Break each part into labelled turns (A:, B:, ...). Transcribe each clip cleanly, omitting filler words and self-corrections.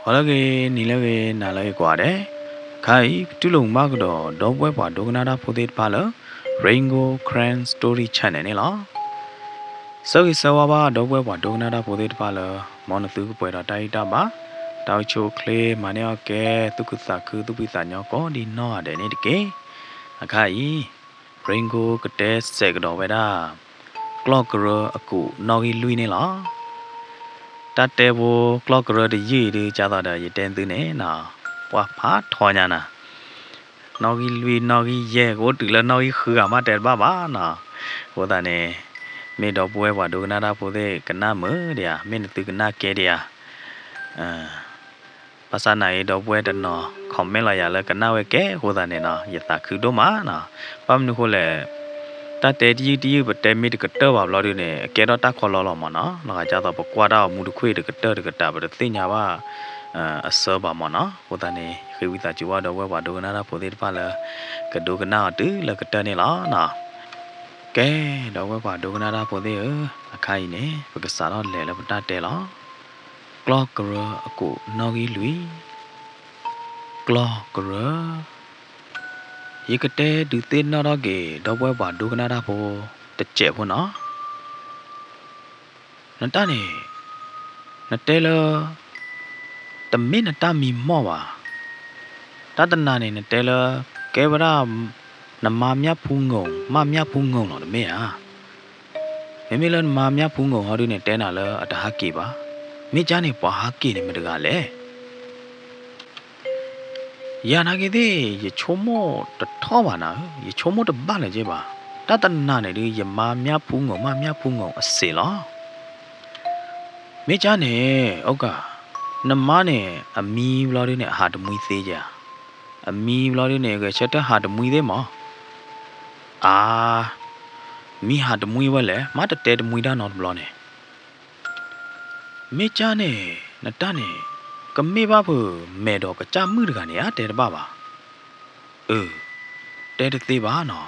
A: Olage nilage nalage kwade. Kai tulung magdo dobwe pa dognada pudit pala. Rainbow Cran Story Channel ni la. So isawaba dobwe pa dognada pudit pala. Monothu pueda taita ba. Tao cho kle maneo ke tukusa ku tupisa nyoko di no ade ni dike. Akai Rainbow kete segdo weda. Clockero aku nogi lui ni la. Tate bo clockero de yi de chada da yiten tu ne na. Wa pha thonya na. Nogi lui nogi ye go tu la nogi khua ma te ba ba na. Wo da ne me do bwe wa do na da po de kana mu dia me tu kana ke dia. Pasana e do bwe de no comment la ya la kana we ke ho da ne na yata khu do ma na. Pam nu ko le tate di bete mi de kata ba lo de ne ke do ta kho lo lo ma na. La ja da bo kwa da mu de khwe de kata ba de tinya ba asa ba ma na. Ho da ne khi wi ta ji wa do wa do na da po de pa la ka do kana tu la kata ne la na. Ke do wa do na da po de akai ne ba ka sa lo le la ba ta te la. Clockero aku nogi lui. Clockero yikate du tin na da ge do wa do na da po te che po na. Na ta ne na te la ta mi na ta mi mo ba. Ta ta na ne na te la ke ba da na ma mya phu ngong lo me ya. Me la ma mya phu ngong ha du ne te na la ata ha ke ba. Me cha ne pa ha ke ne me da ga le. Ya na ke de ye chomo ta tho ba na ye chomo ta ba le je ba. Ta ta na ne de ye ma mya phu ngong a se la. Me cha ne ok ka na ma ne a mi lo de ne ha de mui se ja. A mi lo de ne ke cha ta ha de mui de ma. Mi ha de mui wa le ma ta te de mui da no blo ne. Me cha ne na ta ne ka me ba phu me do ka cha mu de ga ne a te de ba ba. Te de te ba no.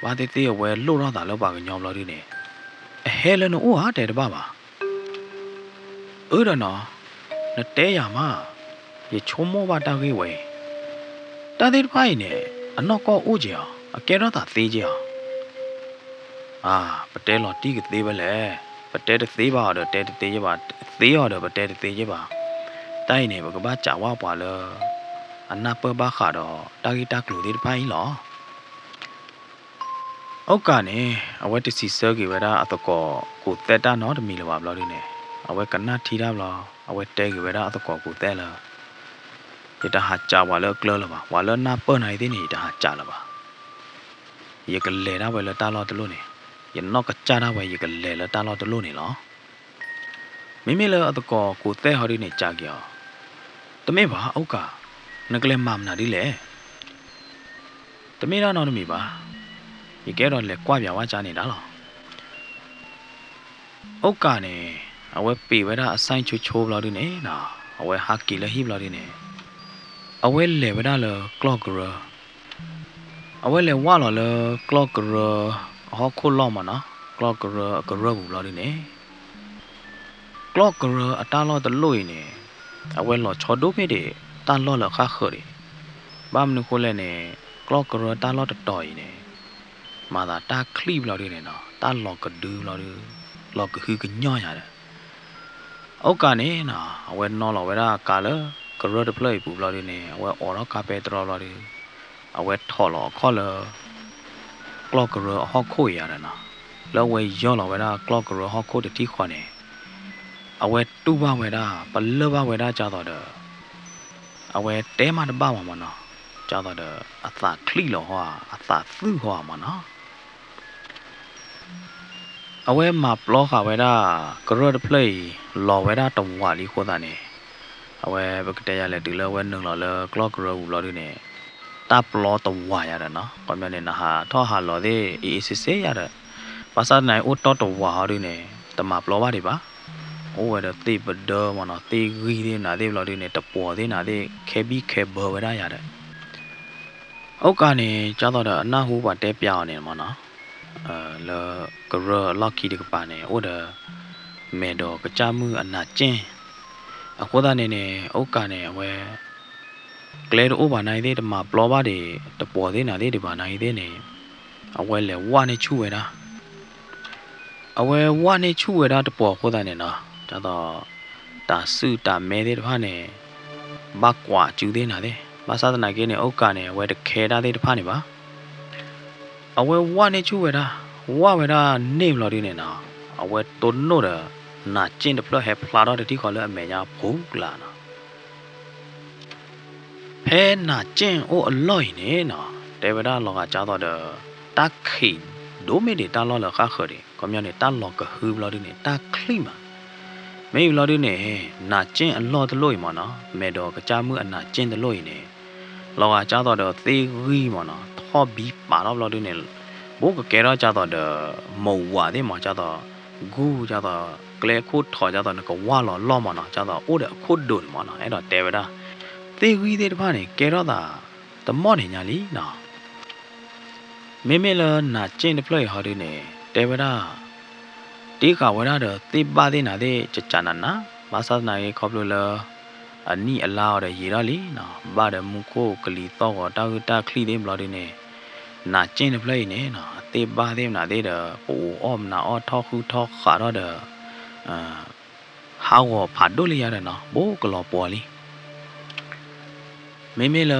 A: Ba te te we lo ra da lo ba ka nyom lo de ne. A he le no o ha te de ba ba. Da no na te ya ma ye chomo ba ta ge we. Ta de pai ne a no ko o je a ke ra ta te je pa te lo ti ke te ba le. Pa te de te ba do te de te je ba. Te yo do pa te de te je ba. Tai ne ba ka ba cha wa pa le. Ana pa ba kha do ta gi ta klu de pai lo. Ok ka ne a we ti si se ge we da a to ko te ta no de mi lo ba lo de ne. A we ka na thi da lo. A we te ge we da a to ko te la. Ye ta ha cha wa le klo la ba. Wa le na pa nai de ni ta ha cha la ba. Ye ka le da we le ta lo de lo ne. Ye no ka cha da we ye ka le ta lo de lo ne lo. Me le a to ko te ha ri ne cha ge. Ta me ba ok ka. Na ka le ma na di le. Ta me da no de mi ba. Ye ke do le kwa bya wa cha ne da lo. Ok ka ne a we pe we da a sai cho lo de ne na. A we ha ki le hi lo de ne. A we le we da le clockero. A we le wa lo le clockero ho ko lo ma na. Clockero ka ro bu lo de ne. Clockero a ta lo de lo ne. A we lo cho do me de ta lo le kha kho de. Ba m nu ko le ne clockero ta lo de to ne. Ma da ta clip lo de ne na. Ta lo ka du lo de. Lo ka hu ka nya ya de. Ok ka ne na a we no lo we da ka le ka ro de play bu lo de ne. A we o lo ka pe tro lo de. A we tho lo kho le. Clockero ho ko ya de na. Lo we yo lo we da clockero ho ko de ti kho ne. A we tu ba we da pa le ba we da cha do de. A we te ma de ba ma na. Cha do de a sa cli lo ho a sa su ho ma na. A we ma plo kha we da ka ro de play lo we da to wa li kho da ne. A we ba ka te ya le ti le we nung lo le clockero bu lo de ne. Ta plo to wa ya de na. Ko me ne na ha tho ha lo de e se ya de. Pa sa nai o to wa ha de ne. Ta ma plo ba de ba. O we da ti ba de ma na ti gi de na de lo de ne ta po de na de ke bi ke bo we da ya de. Ok ka ne cha do da na hu ba te pya ne ma na. Le ka ro lucky de ka pa ne o da me do ka cha mu ana chin အခုသားနေနေဥက္ကနေအဝဲကလေးတို့ဘာနိုင်သေးတယ်မှာပလောပါတွေတပေါ်သေးနာသေးတယ်ဘာနိုင်သေးနေအဝဲလေဝါနေချူဝဲတာအဝဲဝါနေချူဝဲတာတပေါ်ခုသားနေနော်ဒါတော့တာစုတာမဲသေးတဖာနေဘကွာကျူသေးနာသေးဘာသာနာကင်းနေဥက္ကနေအဝဲတခဲတာသေးတဖာနေပါအဝဲဝါနေချူဝဲတာဝါဝဲတာနေမလို့ဒီနေနော်အဝဲတုံနို့တာနာကျင်းတဖလဟဲဖလာတော့တိခေါ်လဲအမေညာဖုန်းလာနော်ဟဲနာကျင်းအိုအလော့နေနော်တေဝဒါလောကကြားတော့တက်ခိဒိုမီဒီတာလောလခါခရီကွန်မြူနီတာလောကဟူဘလော်ဒီနေတာခလီမာမေဘလော်ဒီနေနာကျင်းအလော့တလို့မနော်မေတော့ကကြမှုအနာကျင်းတလို့နေလောကကြားတော့သေရီမနော်ထော်ဘီပါတော့ဘလော်ဒီနေဘိုးကကဲတော့ကြားတော့မောဝါတဲ့မှာကြားတော့ဂူကြားတော့ကလေခုထော်ကြားတော့ကဝါလောမနော်ကြားတော့အိုးတဲ့ခုဒွန်မနော်အဲ့တော့တေဝဒါသေရီတဲ့တဖာနေကဲတော့တာတမော့နေညာလီနော်မေမေလနာကျင်းတဖလိုက်ဟာဒီနေတေဝဒါတေခါဝရတဲ့တိပါသေးနာတဲ့ချချနာနာဘာသာနာရေခေါပလို့လအနီအလာရရေရလီနော်ဘာဒမူကိုကလီတော့တာတာခလီသေးမလို့ဒီနေနာကျင်းတဖလိုက်နေနော်တိပါသေးနာတဲ့ပူအောမနာအောထောက်ခုထောက်ခါတော့တဲ့ဟာဝဖာဒိုလီရတယ်နော်ဘိုးကလောပေါ်လီမေမေလ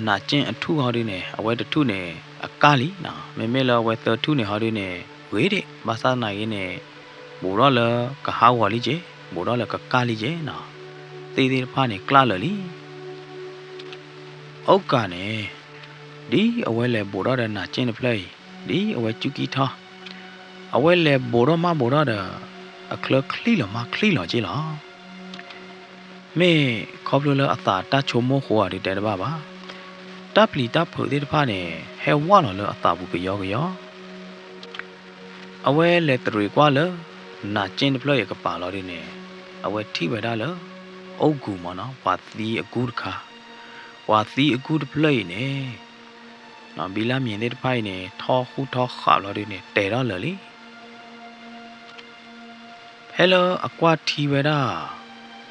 A: နာကျင်းအထုဟောဒီနေအဝဲတထုနေအကားလီနော်မေမေလဝဲတထုနေဟောဒီနေဝေးတဲ့ဘာသာနာရေးနေဘူတော့လကဟာဝလီကျေဘူတော့လကကားလီကျေနော်တေးသေးဖာနေကလာလလီအောက်ကနေဒီအဝဲလေဘူတော့တဲ့နာကျင်းတဲ့ဖလိုက်ဒီအဝဲကျူကီထားအဝဲလေဘူတော့မဘူတော့တဲ့အခလခလီလမခလီလကျေလားမေခေါပလိုလအသာတချုံမိုးဟိုအရီတဲ့ဘာပါတပ်ပလီတပ်ဖို့တဲ့ဖာနေဟဲဝါလောလအသာဘူးကရောအဝဲလက်တရီကွာလနာကျင်းတဖလို့ရကပါလော်ဒီနေအဝဲထိပဲဒါလအုတ်ကူမနော်ဝါသီအကူတခါဝါသီအကူတဖလို့နေနော်ဘီလာမြင်တဲ့တဖိုင်နေထောခုထောခါလော်ဒီနေတဲတော့လလီဟဲလိုအကွာထီပဲဒါ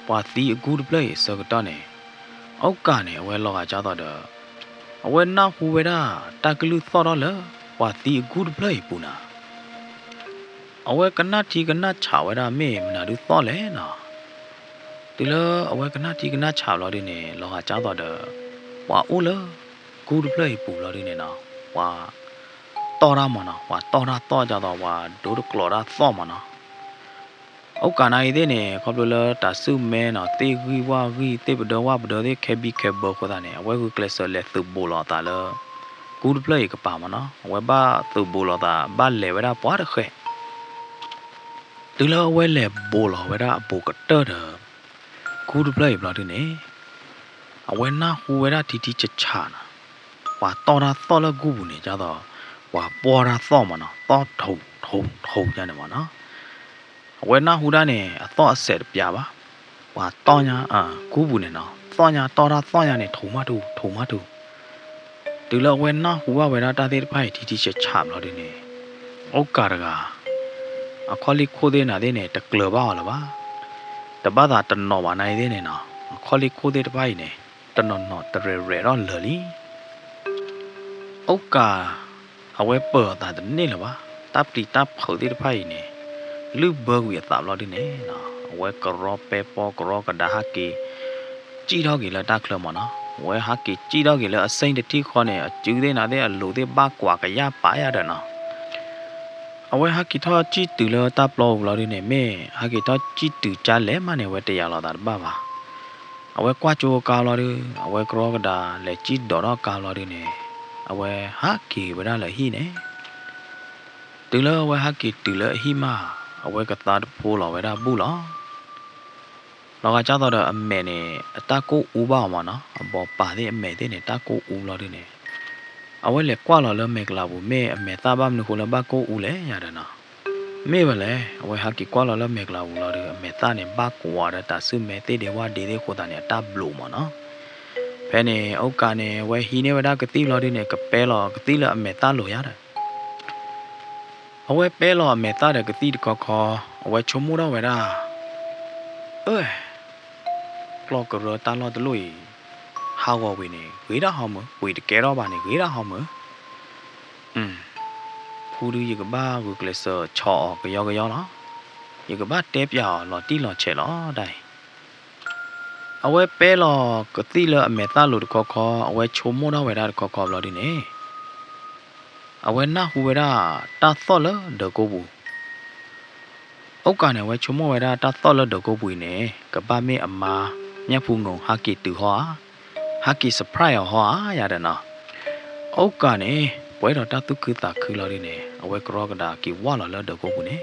A: ဝါသီအကူတဖလို့စကတော့နေအောက်ကနေအဝဲလောကကြတော့တော့အဝဲနာဟူပဲဒါတကလူသောတော့လဝါသီအကူတဖလို့ပူနာအဝဲကနတီကနချဝဲတာမေမနာဒူသောလဲနော်ဒီလိုအဝဲကနတီကနချလော်ဒီနေလောဟာကြားတော့တော့ဝါအိုလဂူဒပလေးပူလော်ဒီနေနော်ဝါတော်ရမနော်ဝါတော်ရတော့ကြတော့ဝါဒိုဒကလော်ရာသောမနော်ဩကာနာရည်တဲ့နေခေါပလိုလတာဆုမဲနော်တေဂီဝါဂီတေဘဒဝဘဒတဲ့ခေဘီခေဘခေါ်တာနေအဝဲကူကလစ်ဆာလက်သူဘောလာတာလဂူဒပလေးကပါမနော်အဝဲဘာသူဘောလာတာဘာလေဝဲတာပွားရခဲဒီလိုဝဲလေဘောလာဝဲတာအပိုကတော်တယ်ကူဒပလိုက်ဘလာဒီနေအဝဲနာဟူဝဲတာတီတီချချာနာဝါတော်တာသောလကူဘူးနေကြတော့ဝါပေါ်တာသောမနော်သောထုံကြတယ်မနော်အဝဲနာဟူတာနေအသောအဆက်ပြပါဝါတော်ညာကူဘူးနေနော်သောညာတော်တာသောညာနေထုံမတူဒီလိုဝဲနာဟူဝဲတာတာသေးတဖိုင်တီတီချချာဘလာဒီနေဩကာရကအခေါ်လိခိုးသေးနာသေးနေတကလပါလားပါတပတ်သာတနော်ပါနိုင်သေးနေနော်အခေါ်လိခိုးသေးတပိုင်းနေတနော်တရတော့လလီဩကာအဝဲပေါ်တာတနေ့လားပါတပ်တီတပ်ဖို့သေးတပိုင်းနေလူဘောဝီအသာလို့ဒီနေနော်အဝဲကရောပေပေါ်ကရောကဒါဟာကီကြည်တော့ကီလာတက်ခလမနော်ဝဲဟာကီကြည်တော့ကီလာအစိမ့်တတိခေါ်နေအကျူသေးနာတဲ့အလိုသေးပါကွာကရပါရတယ်နော်အဝဲဟာကီထောကြည့်တူလတပ်လို့လာရနေမေဟာကီထောကြည့်တူကြလဲမနေဝဲတရားလာတာပါအဝဲကွာချိုကာလာရအဝဲကရောကဒါလဲကြည့်တော့ကာလာရနေအဝဲဟာကီဝရလဲဟိနေတူလအဝဲဟာကီတူလဟိမအဝဲကတာဖိုးလာဝဲတာဘူးလားလောကကြတော့အမေနေအတကိုဦးပါမနော်အပေါ်ပါတဲ့အမေတဲ့နေတကိုဦးလာရနေအဝဲလေကွာလာလမေကလာဘူးမေအမေသားပါမလို့ကိုလဘကိုဦးလေရတယ်နော်မေဘလေအဝဲဟာကီကွာလာလမေကလာဘူးလာတယ်အမေသားနေဘကွာရတာဆုမေတဲ့တဲ့ဝါဒီတဲ့ခိုတာနေတဘလို့မနော်ဖဲနေဩကနေဝဲဟီနေဝဒကတိလာတဲ့နေကပဲလာကတိလာအမေသားလို့ရတယ်အဝဲပဲလာအမေသားတဲ့ကတိတခေါ်အဝဲချုံမူတော့ဝဲတာ clock rồi ta lo tới lui how are we nè quỷ đó không ở quỷ cái đó bà này quỷ đó không ở phụ nữ gì cái ba vừa cái sợ chọ cái do đó gì cái ba tép giờ lo tí lo trẻ đó đâyเอาไว้เป้หรอก็ตีเลยเมตาหลุดคอเอาไว้ชมโมดาเวลาคอเราดิเนี่ยเอาไว้หน้าหูเวลาตาซ้อเลยเด็กกูบูโอกาสเนี่ยไว้ชมโมเวลาตาซ้อเลยเด็กกูบูเนี่ยกับบ้านแม่อามาเนี่ยพูงงฮักกี้ตื่นหัวฮักกี้เซอร์ไพรส์หัวอย่างเดียวนะโอกาสเนี่ยไว้เราตาตุกคือตาคือเราดิเนี่ยเอาไว้กรอกระดาษกี่ว่าเราเด็กกูบูเนี่ย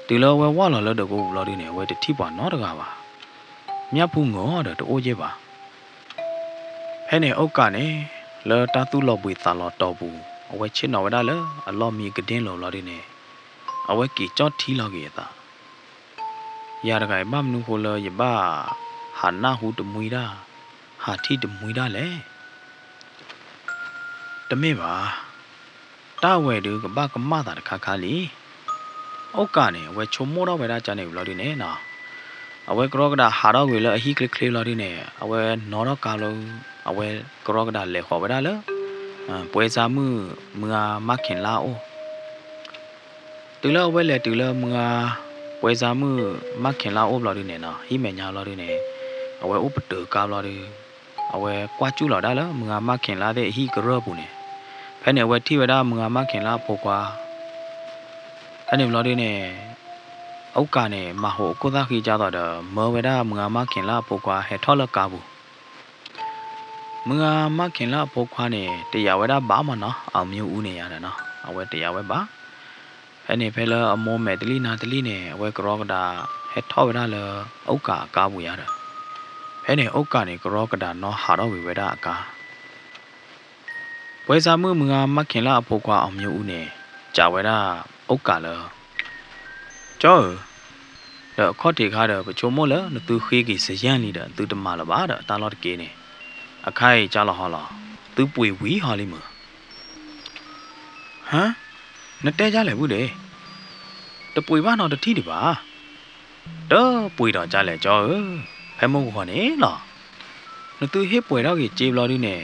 A: ตื่นแล้วไว้ว่าเราเด็กกูบูเราดิเนี่ยไว้จะที่บ้านนอดกันวะမြတ်ဘူးငေါ်တဲ့တိုးကြီးပါဖဲနေအုတ်ကနေလောတာသူလောပွေသာလောတော်ဘူးအဝဲချစ်နော်ဝဒါလအလောမီကတင်းလောလောဒီနေအဝဲကီကြောထီလောကေတာရရကဲမမနုခိုလောယဘဟာနာဟုတမွေတာဟာထီတမွေတာလေတမေပါတာဝဲတူကဘကမတာတခါခါလီအုတ်ကနေဝဲချုံမောတော့ဝဲတာကြနေဘူးလောဒီနေနော်เอาไว้กรอกระดาหาเราเลยฮีคลิกคลิกเราดิเนี่ยเอาไว้นอร์กาลเอาไว้กรอกระดาเลยขอไปได้เลยป่วยซามือมาเข็นลาโอตื่นแล้วเอาไว้เลยตื่นแล้วมือป่วยซามือมาเข็นลาโอเราดิเนี่ยเนาะฮีแม่ยาเราดิเนี่ยเอาไว้อุปตือกาเราดิเอาไว้กวาดจูเราได้แล้วมือมาเข็นลาได้ฮีกระเรบุเนี่ยแค่เนี่ยเอาไว้ที่ไว้ได้มือมาเข็นลาพกว่าแค่เนี่ยเราดิเนี่ยโอกาสเนี่ยมาโหก็ได้ขี้จ้าต่อเด้อเมื่อเวลามึงมาเข็นลาปกว่าให้ทอดละกาบุมึงมาเข็นลาปกว่าเนี่ยแต่ยาเวลาบ้ามันเนาะเอามีอูเนี่ยอย่างเนาะเอาไว้แต่ยาไว้บ้าแค่นี้เพลอโมเมตลีนาตลีเนี่ยไว้กรอกระดาให้ทอดเวลาเลยโอกาสกาบุยาเด้อแค่นี้โอกาสเนี่ยกรอกระดาเนาะหาเราเวลากาไว้ซามือมึงมาเข็นลาปกว่าเอามีอูเนี่ยจ่าเวลาโอกาสเลยจ้าเด้อข้อที่ข้าเด้อไปชมโมเลยนึกตัวขี้กี่เสียนี่เด้อตัวตมาละบ้าเด้อตาลอดเกเนี่ยอะใครจ้าละฮอละตัวป่วยวิฮอลิมือฮะนึกได้จ้าเลยบุเด้ตัวป่วยบ้านเราตัวที่ดิบ้าเด้อป่วยดอกจ้าเลยจ้าแพ้โมหัวเนี่ยหรอนึกตัวเฮ็ดป่วยเรากี่เจ็บเราดิเนี่ย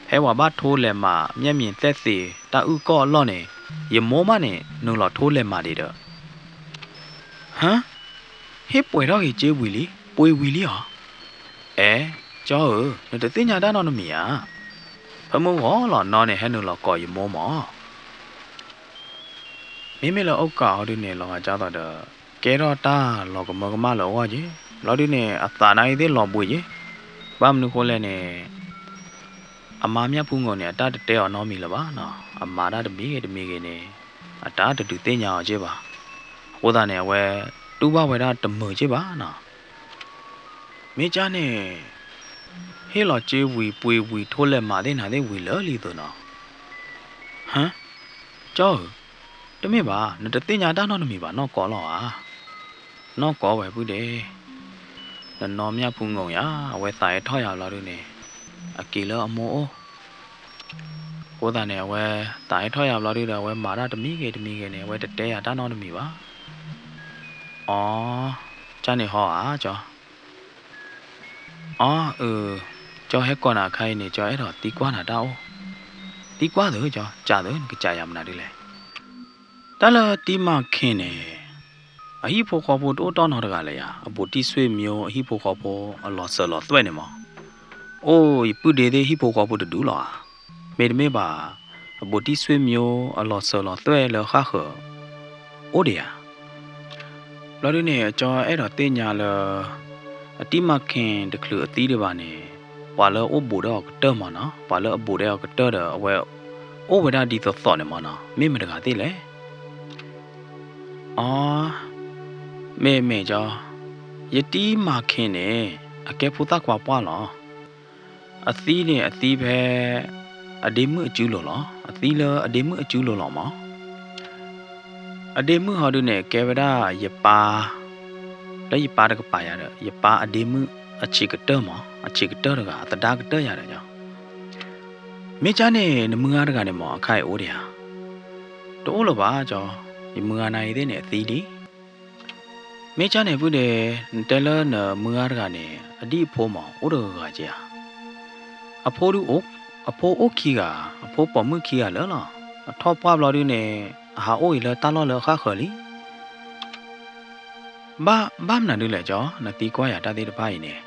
A: แพ้ว่าบ้าโทษเลยมาเมียมีเสียสิตาอื้อก็ล่อเนี่ยอย่าโมมาเนี่ยนึกเราโทษเลยมาดิเด้อฮะเฮ้ป่วยเรากี่เจ็บวิลี่ป่วยวิลี่เหรอจ้าเราจะตีนยาด้านนอนมีอ่ะพอมึงหัวหลอนนอนเนี่ยให้หนูเราก่อยโมหมอไม่เราโอกาสดิเนี่ยเราจ้าต่อเด้อแกรอตาเราก็มาเราว่าจีเราดิเนี่ยอัตราไหนที่เราบุยจีบ้านนึกคนเลยเนี่ยอามาเมียพุ่งเงินเนี่ยตาเตะนอนมีหรือบ้าเนาะอามาได้มีเนี่ยตาจะดูตีนยาจีบ้าโอ้ตาเนี่ยเว้တူဘဝေဒတမေချေပါနော်မေချာနဲ့ဟေးလောကျေးဝီပွေဝီထိုးလက်မာတဲ့နာတဲ့ဝီလောလီတော့နော်ဟမ်ကြောတမေပါနတသိညာတာနော်နမေပါနော်ကောလောอ่ะနော်ကောပဲဘူးတဲ့နော်မြဖုန်ငုံရအဝဲဆိုင်ထောက်ရလာလို့နေအကီလောအမောကိုသားနဲ့အဝဲတိုင်ထောက်ရလာလို့တော့ဝဲမာရတမိကေနဲ့ဝဲတဲရတာနော်နမေပါอ๋อจ้านี่ฮออ่ะจ้ะอ๋อจ้าให้ก่อนอ่ะใครนี่จ้าไอ้ดอกตีกว่าน่ะดาวตีกว่าเด้อจ้าจ่าเด้อก็จ่ายามนาดิแลตะละตีมาขินเนี่ยအဟိဖို့ခေါ်ဖို့တိုးတောင်းတော့တကလည်းရအပူတိဆွေမျိုးအဟိဖို့ခေါ်ဖို့အလောဆလောသွဲ့နေမောအိုးပုဒေသေးဟိဖို့ခေါ်ဖို့တူလားမေတမေပါအပူတိဆွေမျိုးအလောဆလောသွဲ့လခခအိုဒီယာလော်ဒီနေအကျော်အဲ့တော့တင်ညာလအတိမခင်တကလူအသီးတွေပါနေပါလောအဘူတော့ကတဲမနော်ပါလောအဘူတဲ့ကတဲတော့အဝဲအိုဝဒဒီသောနေမနော်မိမတကသိလေအော်မေကြောယတိမခင်နေအကဲဖူတာကွာပွားလောအသီးနဲ့အသီးပဲအဒီမှုအကျူးလို့လောအသီးလအဒီမှုအကျူးလို့လောမောအဒီမှုဟောဒုနဲ့ကေဝဒယပါလဲယပါတကပါရတဲ့ယပါအဒီမှုအချီကတဲမောအချီကတဲတကအတဒါကတဲရတယ်ကြောမေချာနဲ့နမငါတကနေမောအခိုင်အိုးတယ်ဟာတိုးလို့ပါကြောဒီမငါနိုင်တဲ့နဲ့အသီးလီ没家呢不得，带了那木耳个呢，地坡嘛，我都个家。阿坡都屋，阿坡屋起个，阿坡把木起个了啦。他爸爸的呢，哈我伊了打了哈合理。ba na được lại cho na tí qua ya ta đi được bài nè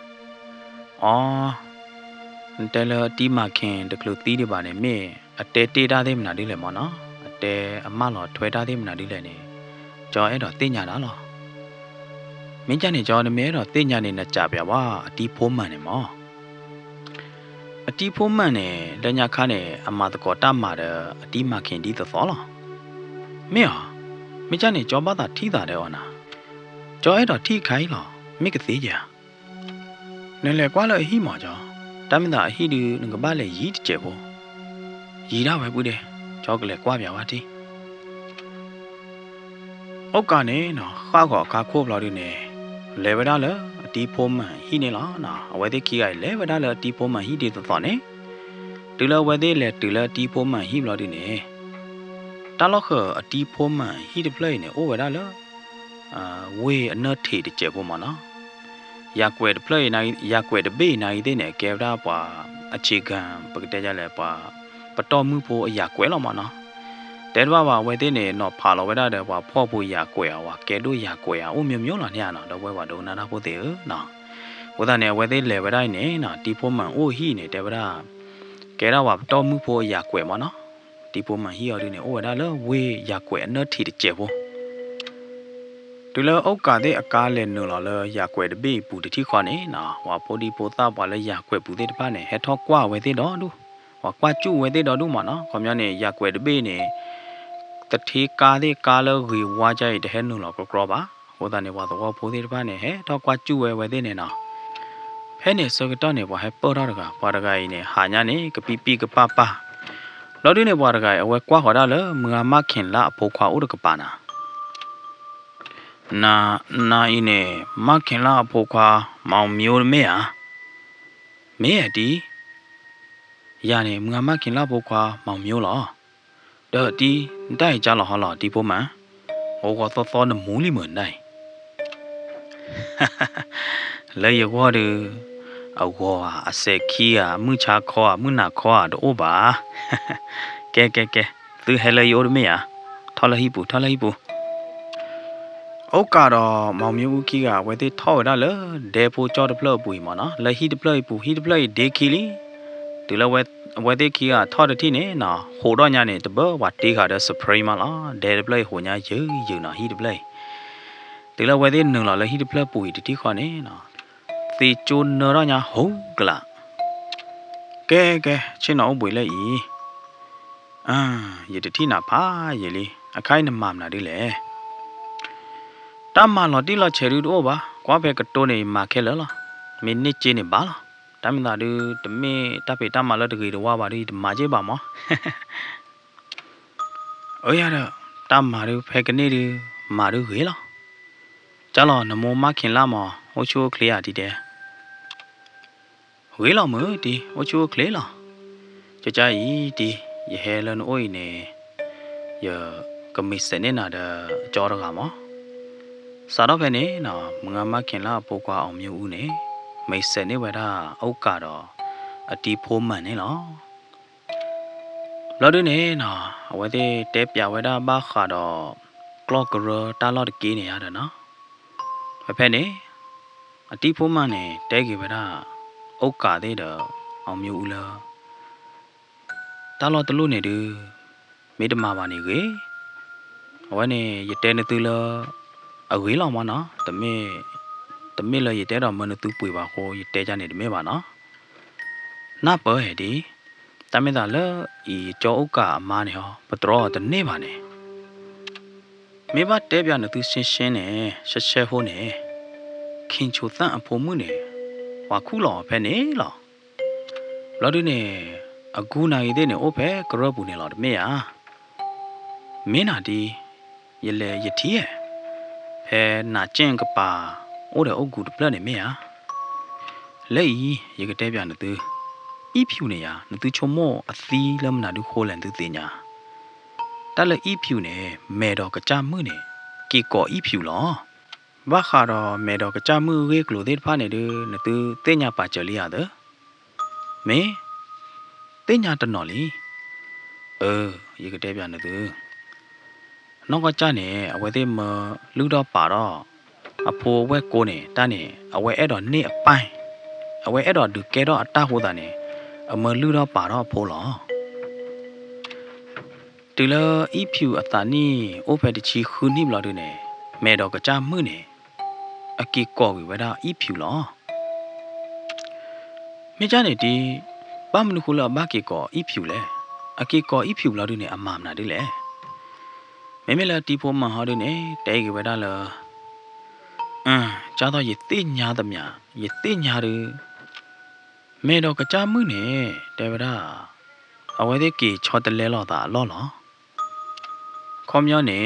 A: đây là tí mà khen được lượt tí đi bà này mẹ tê tê ra thêm là đi lại mà nó tê mà lo thuê ra thêm là đi lại nè cho ấy đó tên nhà đó lo mấy cha này cho nó mấy đó tên nhà này là chả bèo quá tí phôm mà này mà tí phôm mà này đây nhà khác này mà tao có tam mà đó tí mà khen đi tao lo mẹ mấy cha này cho bà ta thi ta đấy à cho ấy đó thi khai lo mấy cái gì vậy nên là quá là hi mà cho ta mình đã hi được những cái ba lệ gì chứ bộ gì đó phải bữa đây cho cái lệ quá béo đi ốc cả này nó khá gõ khá khô lo đi nè lệ vậy đó là tí phôm mà hi này lo nó vậy thì khi ấy lệ vậy đó là tí phôm mà hi đi tao nè từ lâu vậy thì là từ lâu tí phôm mà hi lo đi nè ta lo khờ tí phôm mà hi đi play nè ô vậy đó là we nó thì để chế bộ mà nó ya quẹt play này ya quẹt bê này thế này kéo ra bà chỉ cần bực đây là bà to mưa po ya quẹt lo mà nó để bà vậy thế này nó phá lo vậy đó để bà phô po ya quẹt và kéo đôi ya quẹt ôm miếng miếng là nha nó đâu vậy bà đâu nó có thể nó vậy ta này vậy thế lệ vậy đây này nó tí po mà ô hi này để vậy đó kéo ra bà to mưa po ya quẹt mà nó tí po mà hi ở đây này ô vậy đó là we ya quẹt nó thì để chế bộ từ lâu ốc cả đấy cá lên nữa là ya quẹt bê bù để thi khoa này nè và bố đi bố ta bảo là ya quẹt bù để ba này hết thọ qua về thế đó đúng và qua chú về thế đó đúng mà nó còn nhà này ya quẹt bê này tất thi cá đấy cá là gửi qua chạy để hết nữa là có ba bố ta này vào đó bố để ba này hết thọ qua chú về thế này nè hết này sau cái đó này vào hết bớt đó rồi vào đó cái này hà nhà này cái pi cái pa đó đi này vào đó cái ở qua họ đó là mưa mắc khen là bố khoa ở cái pa nè na ine makin la pokwa mau miu me di ya ne mga makin la pokwa mau miu lo de di dai ja lo ha lo di po ma o ko so na mu li mun dai le ye wo de a wo a se ki mu cha kho mu na kho do ba ke tu he le yo de me tho la hi bu ốc cả đó màu miêu kia cả vậy thì thổi ra lỡ để phụ cho được lỡ bụi mà nó lấy hít được lỡ để kia đi từ lâu vậy thì kia thổi được thì nè nó hồ đó nhà này từ bữa vặt đi cả được spray mà nó để được lỡ hồ nhà dữ nó hít được lỡ từ lâu vậy thì nương là lấy hít được lỡ bụi thì khó nè nó thì chôn nơ đó nhà hú cái là cái trên nó bụi lấy vậy thì nào phá vậy đi cái nằm mầm nào đi lẽ ta mà lo đi lo chơi được ba quá về cái chỗ này mà cái lỡ mình đi chơi này ba lo ta mình là được tụi mình ta phải ta mà lo được gì được qua ba đi mà chơi ba mà ơi à ta mà được phải cái này được mà được gì lo chả lo nó mua mà khiến làm mà ô chú clear đi đấy gì lo mới đi ô chú clear lo cho ý đi giờ hè lên ôi nè giờ cầm mình sẽ nên là cho được hả sau đó về nè nó mga mà khiến là bố qua ông nhiều u nè mấy sẽ nè vậy đó ốc cả đó đi phôm mà nè nó đó đứa nè nó vậy thì tép vào vậy đó ba khá đó clock rồi ta lo được kỹ nè đó nó phải về nè đi phôm mà nè tép cái vậy đó ốc cả thế đó ông nhiều u là ta lo từ lúc này được mấy đứa mà bà này ghế vậy nè giờ tên từ là ở ghế lòng mà nó tụi mình là gì thế đó mà nó tự bùi vào hồ gì thế cho nên mấy bà nó nắp bờ hè đi ta mới là ý cho cả mà này họ bắt đầu từ nếp bà này mấy bà té bia nó tự xén này xé hồ này khiến cho ta phô mưa này và khu lò phải này lò đứa này ở khu này thế này ô phải cái rau bù này lò mấy nào đi vậy là vậy thì nà chen cái bà ở đây ở group này mấy lấy cái tay bia nó từ ít phiu này nó từ cho mò xí lâm nào được khô lên từ tiền ta là ít phiu này mẹ đó cái cha mưa này kỳ cọ ít phiu lo ဘာခါတော့မဲတော့ကကြမှုရေကလို့တဲ့ဖာနေတယ်နသူတဲ့ညာပါကြလီရတယ်မဲတဲ့ညာတနော်လီရေကတဲ့ပြနေသူနောက်ကကြနေအဝဲတဲ့မလူတော့ပါတော့အဖိုးဝဲကိုနေတန်းနေအဝဲအဲ့တော့နေအပိုင်းအဝဲအဲ့တော့ဒုကဲတော့အတဟိုတာနေအမလူတော့ပါတော့ဖိုးလောတူလအီဖြူအတာနီအိုဖက်တချီခူနိမလာတို့နေမဲတော့ကကြမှုနေအကီကောဝီဝဲတာအီဖြူလောမိကြနေတီဘာမနုခုလာဘာကီကောအီဖြူလေအကီကောအီဖြူလာတို့နေအမမနာတယ်လေမဲမဲလာတီဖိုမဟာတို့နေတဲကဝဲတာလောကြားတော့ရေသိညာသမျှရေသိညာရမဲတော့ကကြမှုနေတဲဗရာအဝဲတဲ့ကီချောတလဲလောတာလောလောခေါမျောနေ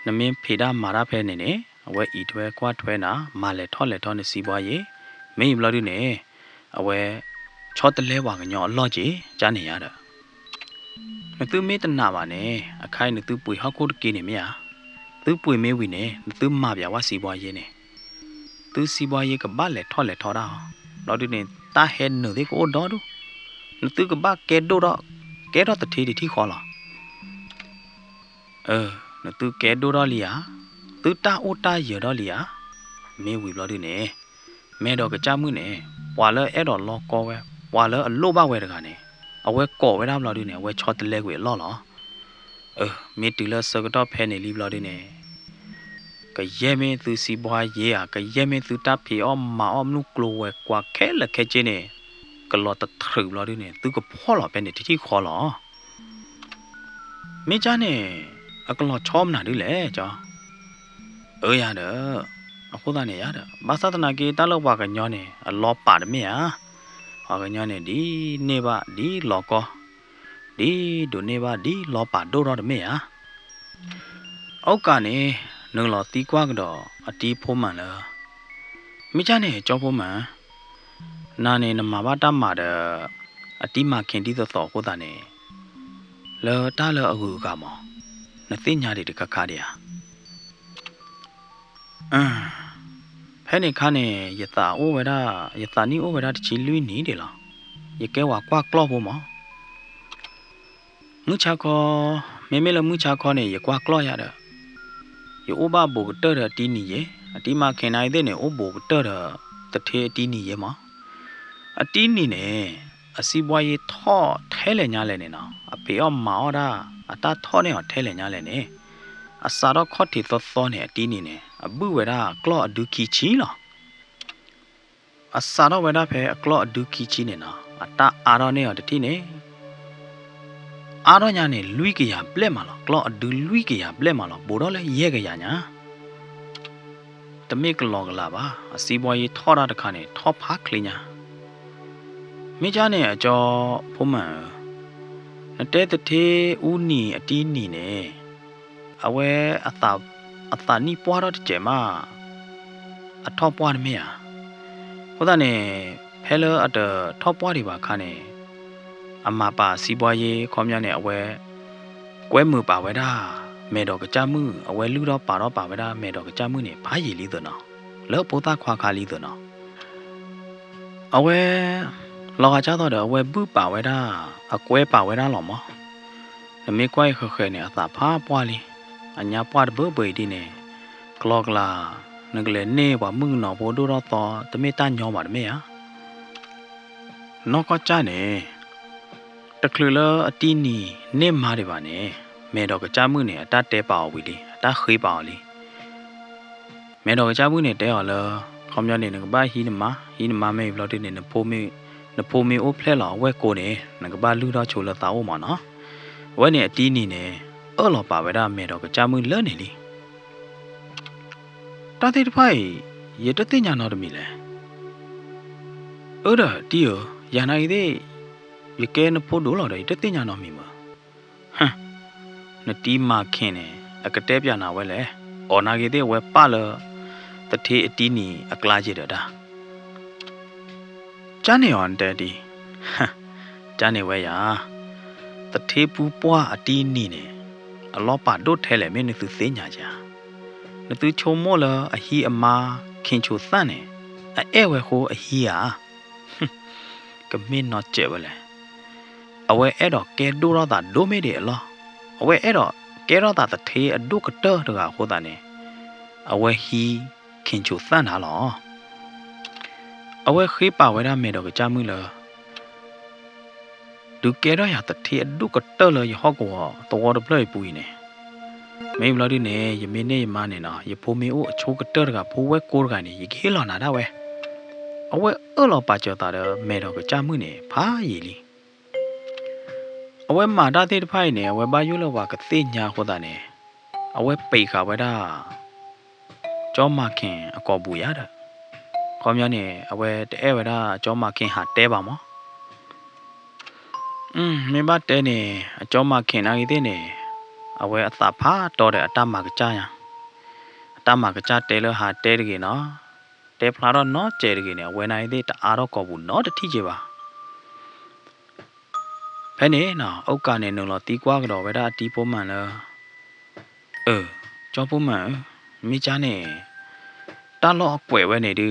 A: နမင်းဖေတာမာရဖဲနေနေအဝဲဤထွဲကွာထွဲနာမာလေထော့လေထော့နေစီပွားရေမင်းဘလော်ဒီနေအဝဲချောတလဲဝါကညောအလော့ကြီးကြားနေရတာမသူမေတနာပါနဲ့အခိုင်နသူပွေဟောက်ကိုတကေနေမြာသူပွေမဲဝီနေသူမပြဝါစီပွားရေးနေသူစီပွားရေးကဘာလေထော့လေထော့တာလော်ဒီနေတာဟဲနဒီကိုဒေါ်ဒူနသူကဘာကဲဒိုတော့ကဲတော့တထေးတီခေါ်လာနသူကဲဒိုတော့လီယာသူတာအိုတာရတော့လီယာမဲဝီလော်ဒီနေမဲတော့ကကြမှုနေပွာလဲအဲ့တော့လောကောဝဲပွာလဲအလို့ပါဝဲတကနေအဝဲကော့ဝဲတာမလို့ဒီနေအဝဲချောတလဲကွေလော့လောမေတီလစကတော့ဖဲနေလီဘလို့ဒီနေကရဲမင်းသူစီပွားရေးကရဲမင်းသူတပ်ဖီအော်မအော်မနုကလိုဝဲကွာခဲလက်ခဲချင်းနေကလော့တထရဘလို့ဒီနေသူကဖော်လောပဲနေတီခေါ်လောမေချာနေအကလော့ချောမနာဒီလေကြောရတယ်အခုသားနေရတယ်ဘာသာတနာကေတလောက်ပါကညောနေအလောပါတမေဟာဟာကညောနေဒီနေပါဒီလောကောဒီဒိုနေပါဒီလောပါဒိုတော့တမေဟာအောက်ကနေနုံလောတီကွာကတော့အတီးဖိုးမှန်လားမိချနေကြောဖိုးမှန်နာနေနမဘာတမတဲ့အတီးမခင်တီးသောဟိုသားနေလောတားလောအခုကမောနသိညာတွေတကခါတည်းဟာဖဲနေခါနေယတာအိုဝရယတာနီအိုဝရတချီလွီနီတယ်လားယကဲဝါကွာကလော့ဖို့မမူချာခေါ်မေမေလမူချာခေါ်နေယကွာကလော့ရတဲ့ယအိုဘာဘူကတရတီနီယေအတီမခင်နိုင်တဲ့နေအိုဘူကတရတထေအတီနီယေမအတီနီနေအစီပွားရေးထော့ထဲလေညာလေနေနော်အဖေအမောတာအတာထော့နေအောင်ထဲလေညာလေနေအစာတော့ခေါ်တီသောနေအတီနီနေအဘူဝရကလော့အဒူကီချီလားအစာတော့ဝရဖဲအကလော့အဒူကီချီနေနော်အတာအာတော့နေရတတိနေအာတော့ညာနေလွိကရပလက်မလားကလော့အဒူလွိကရပလက်မလားဘိုတော့လဲရဲကရညာတမေကလောကလာပါအစီပွားရေးထောတာတခါနေထောဖားကလေးညာမိချာနေအကျော်ဖုံးမှန်နတဲတထေဦးနီအတီးနီနေအဝဲအတာနီပွားတော့တဲ့ကျမအထောပွားနေမရဟိုတဲ့ဖဲလအတထောပွားတွေပါခါနေအမပါစီပွားရေးခေါမြနဲ့အဝဲကွဲမှုပါဝဲတာမဲတော့ကကြမှုအဝဲလူတော့ပါတော့ပါဝဲတာမဲတော့ကကြမှုနေဘာရည်လီတော့နော်လောပိုတာခွာခါလီတော့နော်အဝဲလောကကြတော့အဝဲဘူးပါဝဲတာအကွဲပါဝဲတာလော်မနမေကွဲခဲနေအသာဖားပွားလီအညာပွားတဲ့ဘေးဒီနေကလောကလာနကလေနေပါမှုနော်ဘောဒိုတော့တမေတညောပါတမေဟာနောကကြနေတကလလအတီနီနေမာတွေပါနေမဲတော့ကကြမှုနေအတတဲပါဝီလီအတခေးပါလီမဲတော့ကကြမှုနေတဲော်လခေါမျောနေနကဘာဟီနမမဲဘလော့တဲ့နေနဖိုမေအိုဖလဲလောဝဲကိုနေနကဘာလူတော့ချိုလတာအိုမနော်ဝဲနေအတီနီနေအော်လောပါဝဲတာမဲတော့ကကြမှုလဲနေလီတာတိတဖိုင်ရတသိညာနော်တမီလဲအော်ဒါတီယောရနိုင်သေးရကဲနဖို့ဒိုးလော်တယ်တသိညာနော်မီမဟမ်နတီမခင်နေအကတဲပြန်နာဝဲလဲအော်နာကြီးတဲ့ဝဲပလတထေအတီနီအကလာကြီးတာကျန်နေအောင်တဲတီဟမ်ကျန်နေဝဲရတထေပူပွားအတီနီနေအလောပါဒို့ထဲလေမင်းသူသိညာချာန တူချုံမောလအဟီအမာခင်ချိုသန့်နေအဲဝဲဟိုအဟီယာကမင်းတော့ကျဲဝလဲအဝဲအဲ့တော့ကဲဒိုရတာဒိုမေဒီအလားအဝဲအဲ့တော့ကဲရတာတထေအဒုကတောတကဟိုတာနေအဝဲဟီခင်ချိုသန့်တာလောအဝဲခေးပါဝဲရမေတော့ကြမှုလားဒုကဲရရတထေအဒုကတောလရဟောကောတော်တော်ပလဲပူနေမေဘလာဒီနေယမင်းနေမနေနော်ယဖိုမီအိုအချိုးကတောကဖိုးဝဲကိုရကနေယခေးလောနာတာဝဲအဝဲအဲ့လောပါကြတာမေတော့ကြမှုနေဖာရီလီအဝဲမာတာတဲ့ဖိုင်နေအဝဲပါယူလောပါကတိညာဟောတာနေအဝဲပိတ်ခါဝဲတာကျောမခင်အကောပူရတာခေါမျောနေအဝဲတဲဝဲတာကျောမခင်ဟာတဲပါမောမင်းပါတဲနေအကျောမခင်နာကြီးတဲ့နေအဝဲအသာဖာတော်တဲ့အတမကကြရအတမကကြတဲလဟာတဲတကေနော်တဲဖလာတော့နော်ကျဲတကေနေဝဲနိုင်တဲ့တအားတော့ကောဘူးနော်တတိချေပါဖဲနေနော်အုတ်ကနေနုံတော့တီးကွာကတော့ဝဲတာတီးပေါ်မှန်လားကျော်ပေါ်မှန်မိချာနေတလောအကွယ်ဝဲနေတူ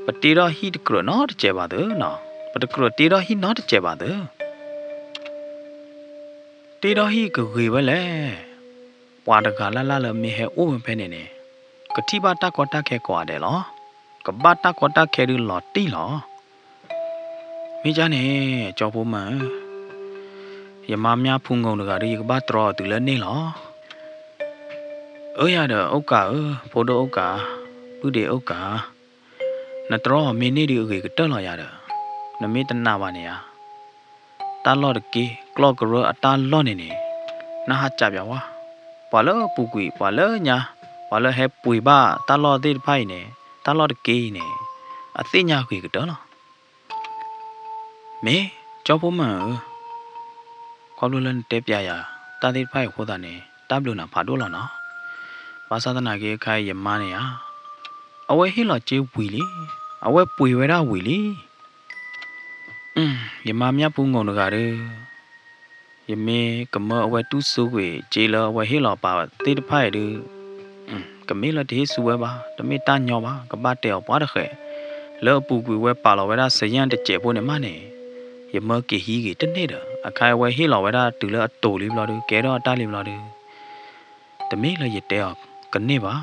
A: ပတိတော့ဟိတကရနော်တကျဲပါတော့နော်ပတကရတီတော့ဟိနော်တကျဲပါတော့တီတော့ဟိကခွေပဲလေပွာတကလာလာလမေဟဲအိုးဝင်ဖဲနေနေကတိပါတက်ကွာတက်ခဲကွာတယ်လောကဘာတက်ကွာတက်ခဲရလောတီလောမိချာနေကျော်ပေါ်မှန်ယမများဖုန်ကုန်တကရီကဘာတော်တူလည်းနေလောရတော့ဥက္ကာဖိုဒိုဥက္ကာပုဒေဥက္ကာနတော်မင်းနေဒီဥကေတက်လာရတာနမေတနာပါနေရတာလော့တကေကလော့ကရအတာလော့နေနေနာဟာကြပြဝါဘာလို့ပူကွေဘာလို့ညာဘာလို့ဟဲပွေပါတာလော့တဲ့ဖိုင်နေတာလော့တကေနေအသိညာကွေကတော့လားမေကြောဖို့မှန်ခေါလို့လည်းတဲပြရတာတဲ့ဖိုင်ခိုးတာနေတပ်လို့နာဖာတော့လားနော်ဘာသာတနာကေခိုင်ယမနေရအဝဲဟိလောကျေးဝီလီအဝဲပွေဝဲတာဝီလီယမမြပူငုံတကားရယမေကမအဝဲတူးဆိုးကွေကျေးလောအဝဲဟိလောပါတေတဖိုင်ရကမေလတေးဆူဝဲပါတမေတညောပါကပတ်တဲပွားတခဲလောပူကွေဝဲပါလောဝဲတာစရန်တကျဲဖို့နေမနေယမကေဟီကေတနေတာအခိုင်ဝဲဟိလောဝဲတာတူလောအတူလေးဘလာကဲတော့အတားလေးဘလာတမေလရတဲကနေပါ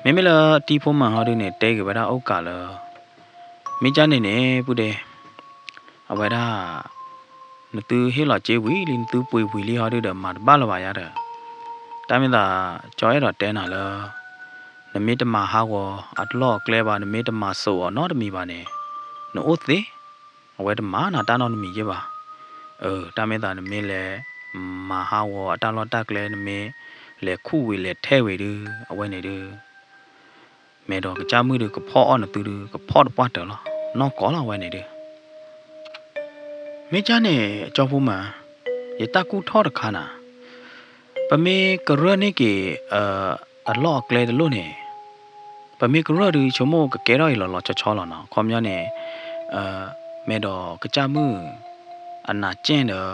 A: မေမလာတီဖို့မှဟာရနေတဲကဗရာဩကာလမိချနေနေပုတဲ့အဝဲဒါနတူဟေလာကျေဝီလင်းတူပွေဝီလီဟာရတဲ့မှာဘာလပါရတဲ့တာမင်သာကြော်ရတော့တဲနာလနမေတမဟာဝအတလော့ကလဲပါနမေတမဆိုောနော်တမီပါနေနို့သေးအဝဲတမနာတာနော်နမီရပါတာမင်သာနမေလေမဟာဝအတလော့တက်လဲနမေလေခုဝေလေထဲဝေတူအဝဲနေတူမေတော့ကြမှုတူကဖော့အောင်တူတူကဖော့ပတ်တယ်လားနော်ကောလာဝဲနေတူမေချာနေအကြောင်းဖို့မှရတကူထော့တခါနာပမေကရနေကေအလော့ကလေတလို့နေပမေကရတူချုံမို့ကကဲတော့ရလောချောလောနော်ခေါမျောနေမေတော့ကြမှုအနာကျင်းတော့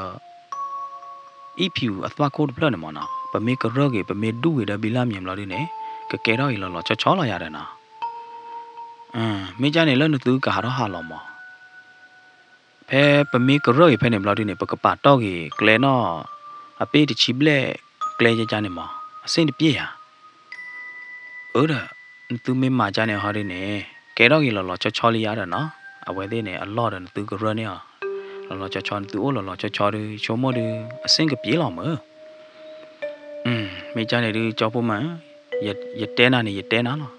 A: ဤဖြူအသွားကိုဖလနေမနော်ပမေကရကေပမေဒူဝေဒဘီလာမြေမလို့နေကကဲတော့ရလောချောလာရတယ်နော်မေချာနေလောနသူကာတော့ဟာလောမဖဲပမေကရဖဲနေမလို့နေပကပါတော့ကေကလဲနော်အပေးတချီပလက်ကလဲကြနေမအစင်းတပြေးဟာဒါသူမေမာချာနေဟာရနေကဲတော့ကေလောချောလေးရတယ်နော်အဝဲသေးနေအလော့တယ်သူကရနေလောချောသူအိုလောချောချုံမဒအစင်းကပြေးလောမမေချာနေဒီကြောက်ဖို့မှရတဲနာနေရတဲနာလော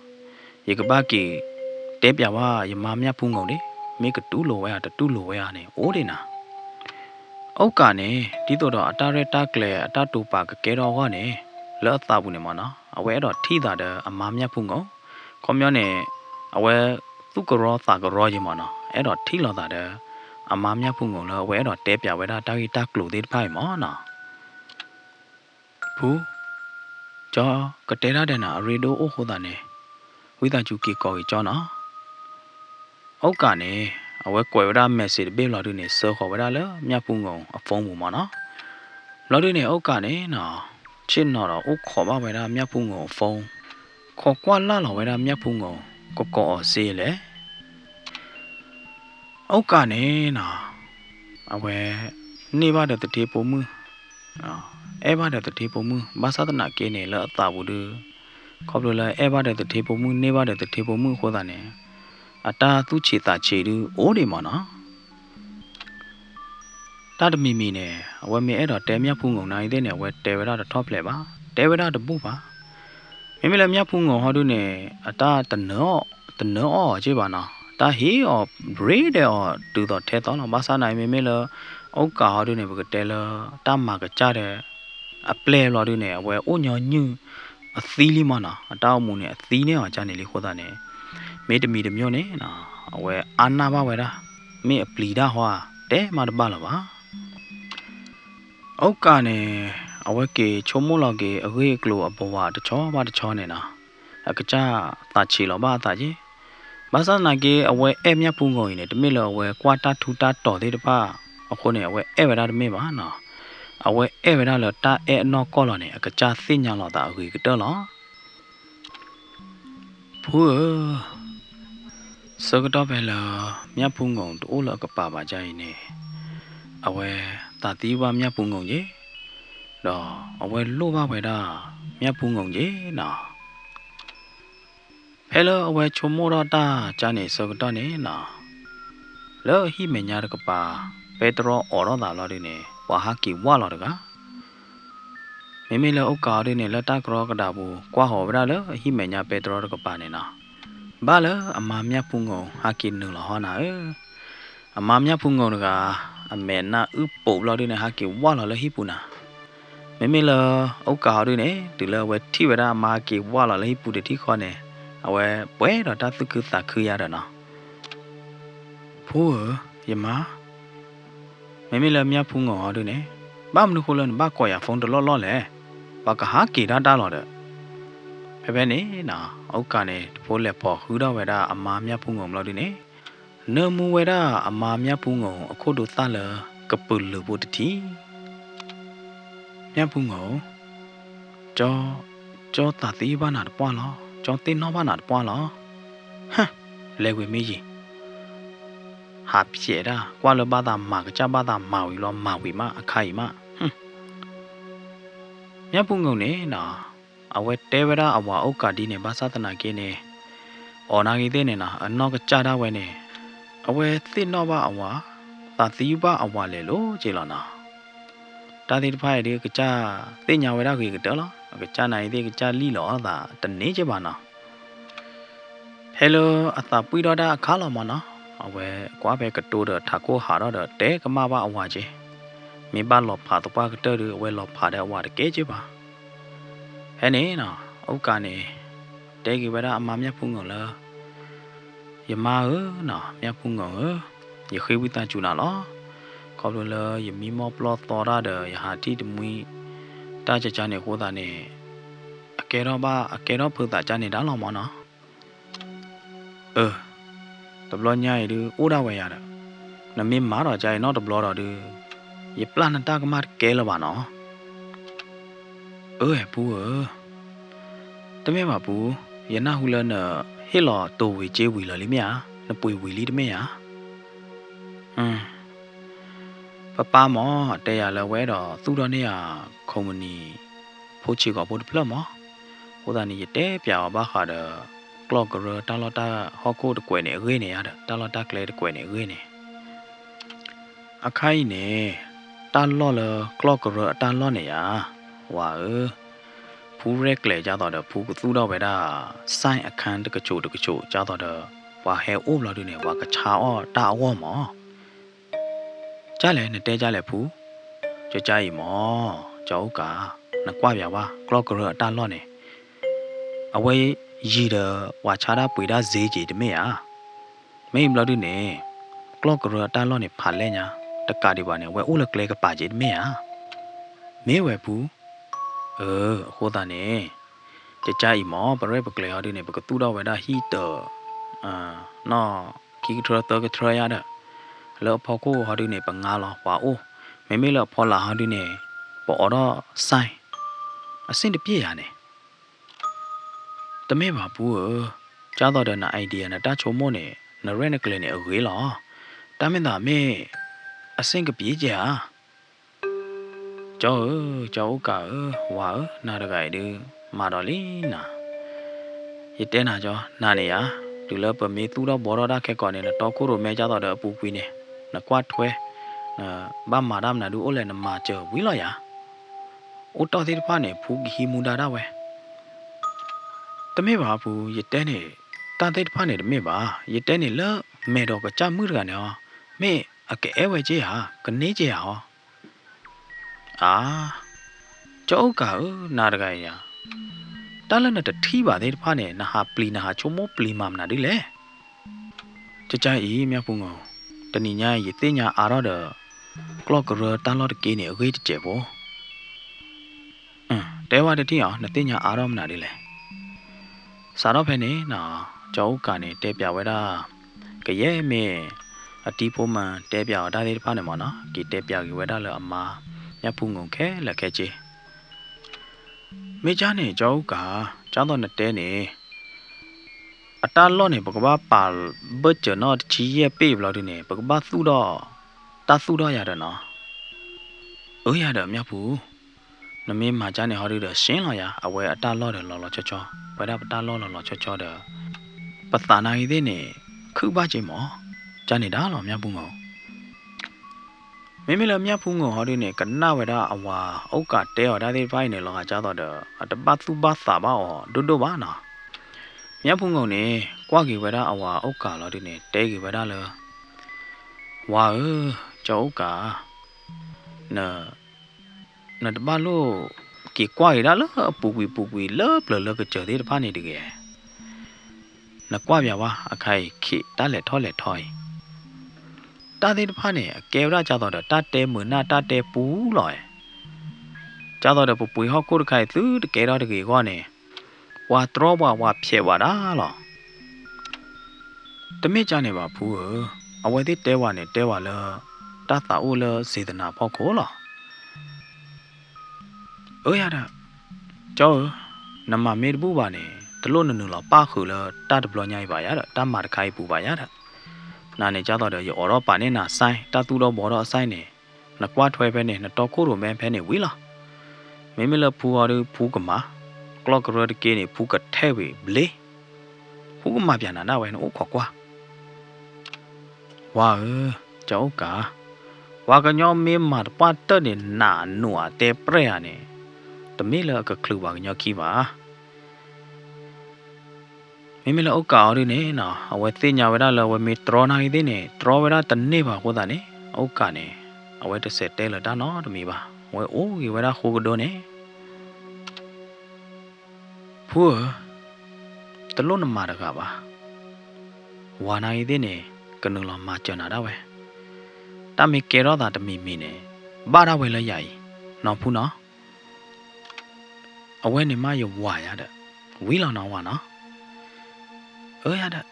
A: ရေကဘာကီတဲပြဝါယမမြဖုန်ကုန်လေမေကတူးလိုဝဲတူးလိုဝဲနေအိုးတယ်နာဩကနေဒီတော့အတာရတာကလေအတာတူပါကကဲတော့ဟောနေလောအသာဘူးနေမနော်အဝဲတော့ထိတာတဲ့အမမြဖုန်ကုန်ခေါမျောနေအဝဲသူကရောသာကရောကြီးမနော်အဲ့တော့ထိလောတာတဲ့အမမြဖုန်ကုန်လောအဝဲတော့တဲပြဝဲတာတာဂီတာကလိုသေးဖိုင်မောနော်ဘူးကြောကတဲရတဲ့နာရေဒိုအိုဟိုတာနေဝိတာကျူကီကောကြောနော်ဩကနေအဝဲကွယ်ဝရမက်ဆေ့ဘေးလာတို့နေစောခေါ်ဝရလဲမြဖုန်ကုန်အဖုံးမှုမနော်လာတို့နေဩကနေနော် ချင်းနော်ဥခေါ်ပါဝဲတာမြတ်ဖုံကိုဖုံခေါ်ကွာလာလောဝဲတာမြတ်ဖုံကိုကောစေးလေဩကနေနော်အဝဲနေပါတဲ့တေပုံမှုအဲပါတဲ့တေပုံမှုဘာသာတနာကင်းနေလအတာဘူးဒခေါပလိုလဲအဲပါတဲ့တေပုံမှုနေပါတဲ့တေပုံမှုခေါ်တာနေအတာသူချေတာချေတူအိုးဒီမနော်တတ်မီမီနဲ့အဝဲမီအဲ့တော့တဲမြတ်ဖုံကုန်နိုင်တဲ့နဲ့ဝဲတဲဝဲတာတော့ဖလက်ပါတဲဝဲတာတပူပါမမေလည်းမြတ်ဖုံကုန်ဟောတုနဲ့အတာတနောကြည့်ပါနော်တာဟီအော်ရေဒေါ်တူတော့ထဲတော့မဆာနိုင်မမေလည်းဩကာဟောတုနဲ့ဘကတဲလတမကကြတဲ့အပလဲလော်တုနဲ့အဝဲအိုညောညူအသီးလေးမနော်အတောက်မှုနဲ့အသီးနဲ့အောင်ကြနေလေခေါ်တာနဲ့မေတ္တမီတမျိုးနဲ့နော်အဝဲအာနာပါဝဲတာမေအပလီတာဟွာတဲမတပါလားပါဩကာနဲ့အဝဲကေချုံမို့လောက်ကေအဝေးကလိုအပေါ်ဝါတချောပါတချောနဲ့နော်အကကြတာချီလောပါတာကြီးဘာသာနာကေအဝဲအဲမြတ်ဖုံကုန်ရင်တမစ်လောအဝဲကွာတာထူတာတော်သေးတပါအခုနဲ့အဝဲအဲဝဲတာတမစ်ပါနော်အဝဲအဲဝဲတာလောတာအဲအနော်ကောလောနဲ့အကကြသိညာလောတာအဝေးကတော့လောဖူစကတော့ပဲလောမြတ်ဖုံကုန်တိုးလောကပါပါကြရင်နေအဝဲတာတီးဝါမြတ်ဖုံကုန်ကြီးတော့အဝဲလို့ပါပဲတာမြတ်ဖုံကုန်ကြီးနော်ဟဲလိုအဝဲချုံမောရတာဂျာနေစကတော့နေနော်လောဟိမညာရကပါပေတရောအော်ရောတာလော်ဒီနေဝါဟာကီဝါလော်တကမိမိလောဥက္ကာရီနေလက်တကရောကတာဘူးကွာဟောဗရာလောဟိမညာပေတရောကပါနေနော်ဘာလောအမမြတ်ဖုံကုန်ဟာကီနူလောဟောနာအမမြတ်ဖုံကုန်ကအမေနာဥပုတ်လော်ဒီနေဟာကီဝါလော်လဟိပူနာမိမိလောဥက္ကာရီနေဒီလောဝဲထိဝရာမာကီဝါလော်လဟိပူတတိခေါ်နေအဝဲပွဲတော့တသုကသခရရတော့နော်ဖိုးရမမမေလည်းမြတ်ဖုံးကောင်ဟောတယ်နဲ့ဘာမလို့ခိုးလဲဘာကွာရဖုန်းတလောလောလဲဘာကဟာကေတာတာလောတဲ့ဖဲဖဲနေနော်အောက်ကနေဖိုးလက်ပေါ်ဟူတော့ဝဲတာအမာမြတ်ဖုံးကောင်မလို့ဒီနေနမူဝဲတာအမာမြတ်ဖုံးကောင်အခုတို့သလကပုလူဘုတတိမြတ်ဖုံးကောင်ကြောတာတိဘာနာပွားလောကျောင်းတင်တော့ဘာနာပွားလောဟမ်လဲဝေမေးကြီးဟာပြေတာကွာလဘာသာမာကကြဘာသာမာဝီလောမာဝီမအခိုင်မဟမ်မြတ်ဖုံကုန်နေနော်အဝဲတဲဝရအဝါဥက္ကာဒီနေဘာသာတနာကင်းနေအော်နာကြီးတဲ့နေနော်အနောက်ကကြတာဝဲနေအဝဲသစ်တော့ဘာအဝါသာသီးဘာအဝါလေလို့ကြည်လောနော်တာတိတဖိုင်ဒီကကြသိညာဝဲတာကြီးကတော့လောကကြနိုင်တဲ့ကကြလီလောသာတနေချပါနော်ဟဲလိုအသာပွီတော့တာအခါလောမနော်အဝဲကွာပဲကတိုးတော့ထာကိုဟာတော့တဲကမဘာအဝါကြီးမိဘလောဖာတော့ပါကတိုးအဝဲလောဖာတဲ့အဝါတကဲချပါဟဲနေနော်ဥက္ကနေတဲကြီးဝဲတာအမမြတ်ဖုံကုန်လားယမနော်မြတ်ဖုံကုန်ရခေဝိတကျူနာလောခေါ်လို့လေယမီမောပလောတော်ရတဲ့ယဟာတိတမွီတာကြကြနေဟိုတာနေအကဲတော့ဖုတာကြနေတာလောမနော်တဘလညာရည်အိုးရဝဲရတာနမင်းမာတော့ကြရင်တော့တဘလတော့ဒီယပလန်တာကမကဲလပါနော်ပူတမဲပါပူယနာဟူလနဟီလောတိုဝေကျေးဝီလလိမြနပွေဝီလီတမဲရပမောတဲရလဲဝဲတော့သူတော်နေရခုံမနီဖိုးချီကဘုဒ္ဓဖလမောဟိုတာနေတဲပြဘာခါတဲ့ကလော့ကရတာလတာဟောကိုတကွယ်နေရေးနေရတာတာလတာကလေးတကွယ်နေရေးနေအခိုင်နေတာလော့လကလော့ကရတာလော့နေရဝါဖူးရက်လေကြတော့ဖူးကသူတော့ပဲတာစိုင်းအခန်းတကချိုကြတော့ဝါဟဲအိုးလာတွေနေဝါကချာအောတာဝေါ်မောကြလဲနဲ့တဲကြလဲဖူးကြကြရီမောကြောက်ကနကွာပြပါကလော့ကရတာလော့နေအဝဲရီဒဝါချာတာပွေတာဈေးကြီးတမေရမိမလို့ဒီနေကလော့ကရတာလော့နေဖာလဲညာတကာဒီပါနေဝဲအိုးလကလေးကပါကြီးတမေရမေဝဲဘူးဟိုတာနေကြကြဤမောပရဲပကလေဟာဒီနေပကတူတော့ဝဲတာဟီတာနော်ကီထရတော့ကထရရတာလောဖောက်ကိုဟာဒီနေပငါလောပါအိုမေမေလောဖောလာဟာဒီနေပေါ်တော့ဆိုင် အဆင့်တပြည့်ရနေတမဲပါဘူးကြားတော့တဲ့နာ idea နဲ့တချို့မို့နေနရဲနဲ့ကလေးနဲ့အဝေးလားတမင်းသားမေအဆင့်ကပြေးကြကျော်ကဝါနာရကိုင်ဒီမာတော်လီနာရတဲ့နာကျော်နာနေရဒီလပမေသူတော့ဘောရတာခက်ကောနေတော့ကိုရိုမဲကြတော့တဲ့အပူကွေးနေနကွာထွဲဘာမာဒမ်နာဒူအိုလဲနမကျော်ဝီလောရအိုတော်သေးတဖာနေဖူဂီမူဒါဝဲတမေပါဘူးရတဲ့နေတာသေးတဖာနေတမေပါရတဲ့နေလမဲတော့ကကြမှုရကနေမေအကဲဝဲကြီးဟာကနေကြီးဟာအာကျောက်ကနာရကိုင်ရတလနဲ့တထီးပါသေးတဖာနေနဟာပလီနာဟာချုံမောပလီမမနာဒီလေကြကြအေးမြတ်ဖုံငောတဏိညာရေသိညာအာရော့ကလော့ကရတန်လော့တကေးနေအဝေးတကျဘောတဲဝါတတိအောင်နသိညာအာရော့မနာဒီလေစာတော့ဖဲနေနော်ကျောက်ကနေတဲပြဝဲတာကရဲမေအတီးဖို့မှန်တဲပြဒါသေးတဖာနေမနော်ဒီတဲပြကြီးဝဲတာလဲအမာမြတ်ဖုံငုံခဲလက်ခဲကြီးမေချာနေကျောက်ကကျောင်းတော်နဲ့တဲနေအတားလော့နေပကဘာပါဘတ်ချ်နော်ချီရဲ့ပေးဘလို့ဒီနေပကဘာသူ့တော့တသူ့တော့ရတယ်နော်ရတယ်မြတ်ဘူးနမင်းမှာချာနေဟော်ရီတော့ရှင်းလာရအဝဲအတားလော့တယ်လော်လော်ချောချောဝဲတာပတားလော့လော်လော်ချောချောတဲ့ပတနာရီသေးနေခုပါချင်းမောချာနေတာလော်မြတ်ဘူးငောမင်းမလမြတ်ဖူးငုံဟောဒီနေကနဝဒအဝါဥက္ကတဲဟောဒါသေးဖိုင်းနေလောကကြတော့တပတ်သူပါစာပါဟောဒုပါနော်မြတ်ဖူးငုံနေကွာကြီးဝဒအဝါဥက္ကလောဒီနေတဲကြီးဝဒလောဝါကျောဥက္ကနတပါလို့ကေကွာရလားပူကွီလောပလကကြတဲ့တဖာနေတကယ်နကွာပြဝါအခိုင်ခိတလက်ထောလက်ထောတာသေးတဖာနေအကဲရကြတော့တတဲမွနာတတဲပူလောကြတော့ပူဟောကိုတခိုင်သူတကယ်တော့တကယ်ကောနေဝါတော့ဝါဖြဲဝါတာလောတမိကြနေပါဘူးအဝဲသေးတဲဝါနေတဲဝါလောတသအိုလစေတနာဖောက်ခိုလောရတာကျော်နမမေဘူးပါနေတလို့နနလောပါခုလောတတဘလညိုင်ပါရတာတမတခိုင်ပူပါရတာနာနေကြတော့ရောတော့ပါနေနာဆိုင်တသူတော့ဘောတော့ဆိုင်နေနကွာထွဲပဲနေနတော်ကိုရိုမဲဖဲနေဝီလာမိမလဖူဟာဖူကမာကလော့ကရတကေနေဖူကထဲဝေဘလေဖူကမာပြန်နာဝဲနော်ခေါ်ကွာဝါကျောက်ကဝါကညောမေးမာပတ်တဲ့နေနာနွာတဲပရဲရနေတမေလကကလူပါကညောခီပါမိမလအုတ်ကောရီနေနော်အဝဲသိညာဝရလဝဲမီထရောနိုင်သေးနေထရောဝရတနေပါကိုတာနေအုတ်ကနေအဝဲတစ်ဆက်တဲလတာနော်တမီပါဝဲအိုးကြီးဝရခိုးကဒိုနေဖူတလုံးနမာတကပါဝါနိုင်သေးနေကနုလမှာကျန်တာဝဲတမီကေရောတာတမီမီနေဘာရဝဲလဲရိုင်နော်ဖူနော်အဝဲနေမရဝါရတဲ့ဝီလောင်နော်ဝါနော်ရတဲ့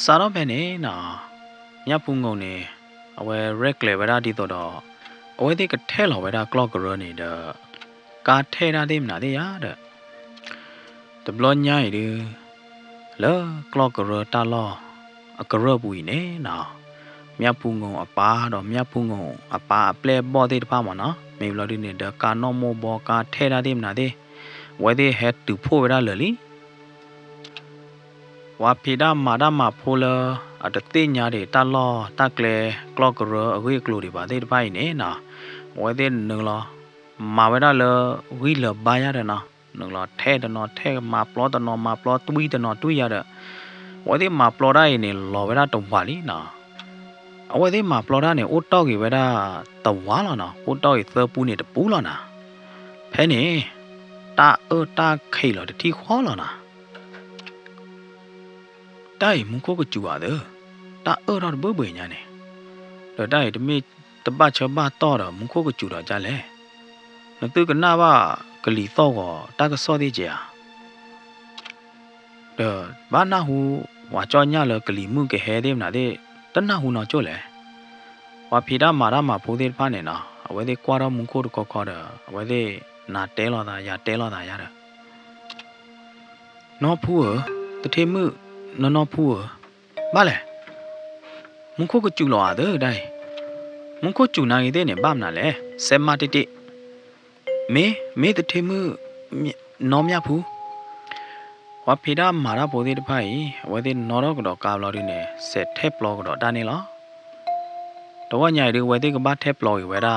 A: စာတော့ပဲနေနော်ညဖုံငုံနေအဝဲ red level ဒါဒီတော့အဝဲဒီကထဲလောဝဲဒါ clock run နေတဲ့ကာထဲတာဒီမနာတဲ့ရတဲ့တဘလညိုင်ဒီလော clock run တာလောအကရပူနေနော်မြဖုံငုံအပါတော့မြဖုံငုံအပါပလေဘောဒီတပါမနော်မေဘလဒီနေတဲ့ကာနော်မောဘောကာထဲတာဒီမနာတဲ့ဝဲဒီ head to ဖို့ဝဲဒါလေလီဝါဖီဒါမာဒါမာဖိုလအတသိညာတွေတလောတကလေကလော့ကရအဝေးကလိုတွေပါတဲ့တပိုင်းနေနော်ဝဲတဲ့နလောမာဝဲဒါလဝီလဘာရတဲ့နော်နလောထဲတနော်ထဲမာပလောတနော်မာပလောတွီတနော်တွီရတဲ့ဝဲတဲ့မာပလောဒါရနေလောဝဲဒါတုံပါလီနော်အဝဲတဲ့မာပလောဒါနေအိုတောက်ကြီးဝဲဒါတဝါလောနော်အိုတောက်ကြီးသပူနေတပူလောနော်ဖဲနေတာတာခိလောတတိခေါ်လောနော်တိုင်မုခိုကကျူရတယ်တာတော့ဘဘညာနေတော့တိုင်တမေတပတ်ချဘတော့မုခိုကကျူတော့ကြလဲနသူကနာပါကလီတော့ကတာကစောသေးကြတော့ဘာနာဟုဝါကြောညလကလီမှုကဟဲသေးမနာတဲ့တနဟုနော်ကျို့လဲဝါဖီဒါမာရာမာဖိုးသေးဖာနေနော်အဝဲသေးကွာတော့မုခိုတခေါ်ခေါ်တယ်အဝဲသေး na té lo da ya té lo da ya da nó phù tụi thêm mư nó phù ba lẽ muốn có cái chủ lo à đó đây muốn có chủ nào cái này bám nào lẽ xem mà tít mẹ tụi thêm mư nó mía phùว่าพี่ดามาราโพธิไพว่าที่นรกดอกกาบลอดิเนี่ยเสร็จเทปลอกดอกด้านนี้เหรอแต่ว่าใหญ่ดูว่าที่กบ้าเทปลอยไว้ได้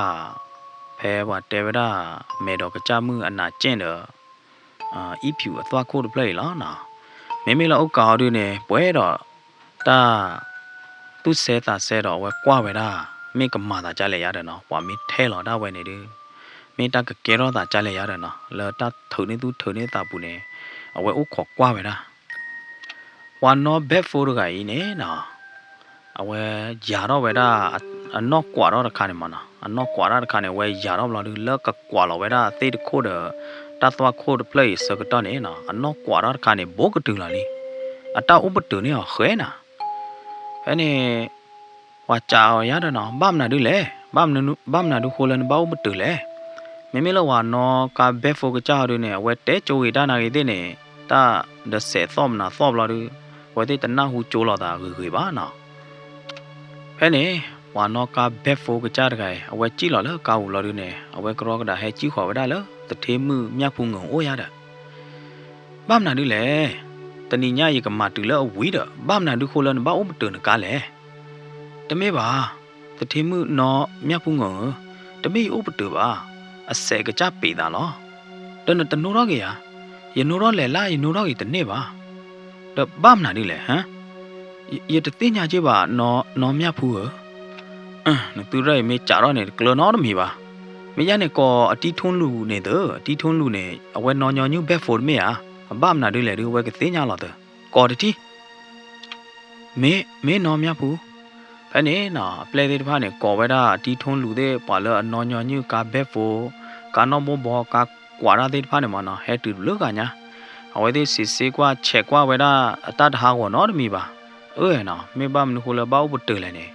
A: แพ้ว่าเทวดาเมดอกกระจามืออันน่าเจนเด้ออีผิวตัวโคตรเพลย์แล้วนะไม่เราเอากาวดูเนี่ยป่วยดอกตาตู้เสตาเสดอกว่ากว่าไว้ได้ไม่ก็มาตาใจเลยยาเด้อเนาะว่ามีเทหลอได้ไว้เนี่ยดูไม่ตาก็เกล้อตาใจเลยยาเด้อเนาะแล้วตาถือนี่ตู้ถือนี่ตาปูเนี่ยเอาไว้อุกขอกว่าไว้ได้วันนอเบฟโฟร์กันเนี่ยนะเอาไว้ยาเราไว้ได้อันนอกกว่าเราราคาเนี่ยมันนะอันนอกกว่าเราราคาเนี่ยไว้ยาเราเราดูเลิกกับกว่าเราไว้ได้ตีดโคเดอร์ตัดตัวโคเดอร์เพลย์สกัดตอนนี้นะอันนอกกว่าเราราคาเนี่ยโบกตึงแล้วนี่อัตราอุบัติเนี่ยเขยนะแค่นี้ว่าเจ้ายาเด้อเนาะบ้ามน่ะดูเลยบ้ามน่ะดูโคเลนบ้าอุบัติเลยไม่ละว่านอกาเบฟโฟกเจ้าดูเนี่ยไว้เตะโจยด้านไหนได้เนี่ยตาเดเสซ้อมนะซ้อมเราดูไว้ที่ตน้าหูโจเราตาคือบ้านะแค่นี้ว่านอกาเบฟโฟกเจ้าได้ไงเอาไว้จี้เราเลยกาวเราดูเนี่ยเอาไว้กรอกระดาษให้จี้ขวาไว้ได้เลยแต่เทมือมีพุงเงาโอ้ยาเด้อบ้ามน่ะดูเลยตอนนี้เนี่ยยังกับมาดูแล้ววิ่งเด้อบ้ามน่ะดูโคเลนบ้าอุบัติเนี่ยกันเลยแต่ไม่บ้าแต่เทมือนอมีพุงเงาแต่ไม่อุบัติบ้าอาศัยก็จะปีดาล้อเดินตันนู้นรอกยันนู้นรอกเลยล่ะยันนู้นรอกอีตันเนี่ยบ้าเด็กบ้ามน่ะนี่แหละฮะยันตัดที่เนี่ยจีบ้านอมีผู้นึกตัวไรไม่จ่ารอเนี่ยกลัวนอดมีบ้าไม่ยันเนี่ยก็ที่ทุ่นลูเนี่ยเด้อที่ทุ่นลูเนี่ยเอาไว้นอนยูเบฟโฟร์ไม่อะบ้ามน่ะนี่แหละดูไว้ก็ที่เนี่ยล้อเด้อก็ได้ที่ไม่นอมีผู้แค่นี้นะเปลย์ที่ผ่านเนี่ยก่อไว้ได้ที่ทุ่นลูเด้ป่าเลยนอนยูกับเบฟโฟการนอมบอกกากว่าที่ผ่านเนี่ยมันนะให้ตื่นเลิกกันเนี่ยเอาไว้ที่สิกว่าเช็คว่าไว้ได้ตัดหางหัวนอดมีบ้านะไม่บ้ามนึกว่าบ้าอุบัติเลยเนี่ย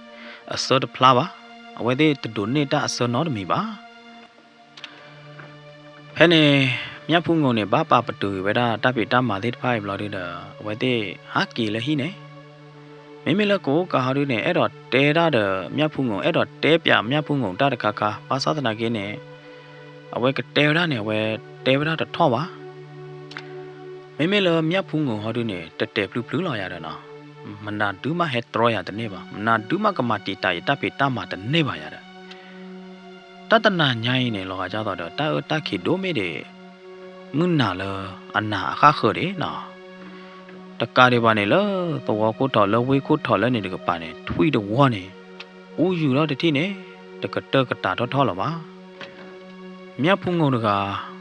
A: สุดพลาบ้าเอาไว้ที่ตุดนี่ตาสุดนอดมีบ้าแค่นี้มีพุ่งเงินเนี่ยบ้าป้าประตูไว้ได้ตาปิดตามาที่ผ่านเราดีเด้อเอาไว้ที่ฮักกี้เลยที่เนี่ยไม่ละกูก็หาดูเนี่ยดอเตะได้เด้อมีพุ่งเงินดอเตะเปียมีพุ่งเงินได้เด็กค่ะภาษาตะนักเนี่ยเอาไว้ก็เตะได้เนี่ยไว้เตะไว้ได้ท่อวะไม่ละมีพุ่งเงินหาดูเนี่ยเตะพลื้ๆลอยอย่างเด้อเนาะมันน่าดูมาเฮ็ดตรอยอย่างนี้บ้ามันน่าดูมากกับมาตีตายตาปิดตามาแต่เนี่ยบ้าอย่างเด้อตาหน้าใหญ่เนี่ยเราก็จะต่อเด้อตาคิดดูไม่ได้มึงน่าเลยอันน่าข้าเขยเนาะตะการเดี๋ยวนี้เลยตัวกูถอดแล้ววิ่งกูถอดแล้วเนี่ยเด็กป่าเนี่ยทุยเดือดวัวเนี่ยอู้อยู่แล้วที่เนี่ยแต่ก็เตะก็ตาทอดหรอวะมีพุ่งเงินก็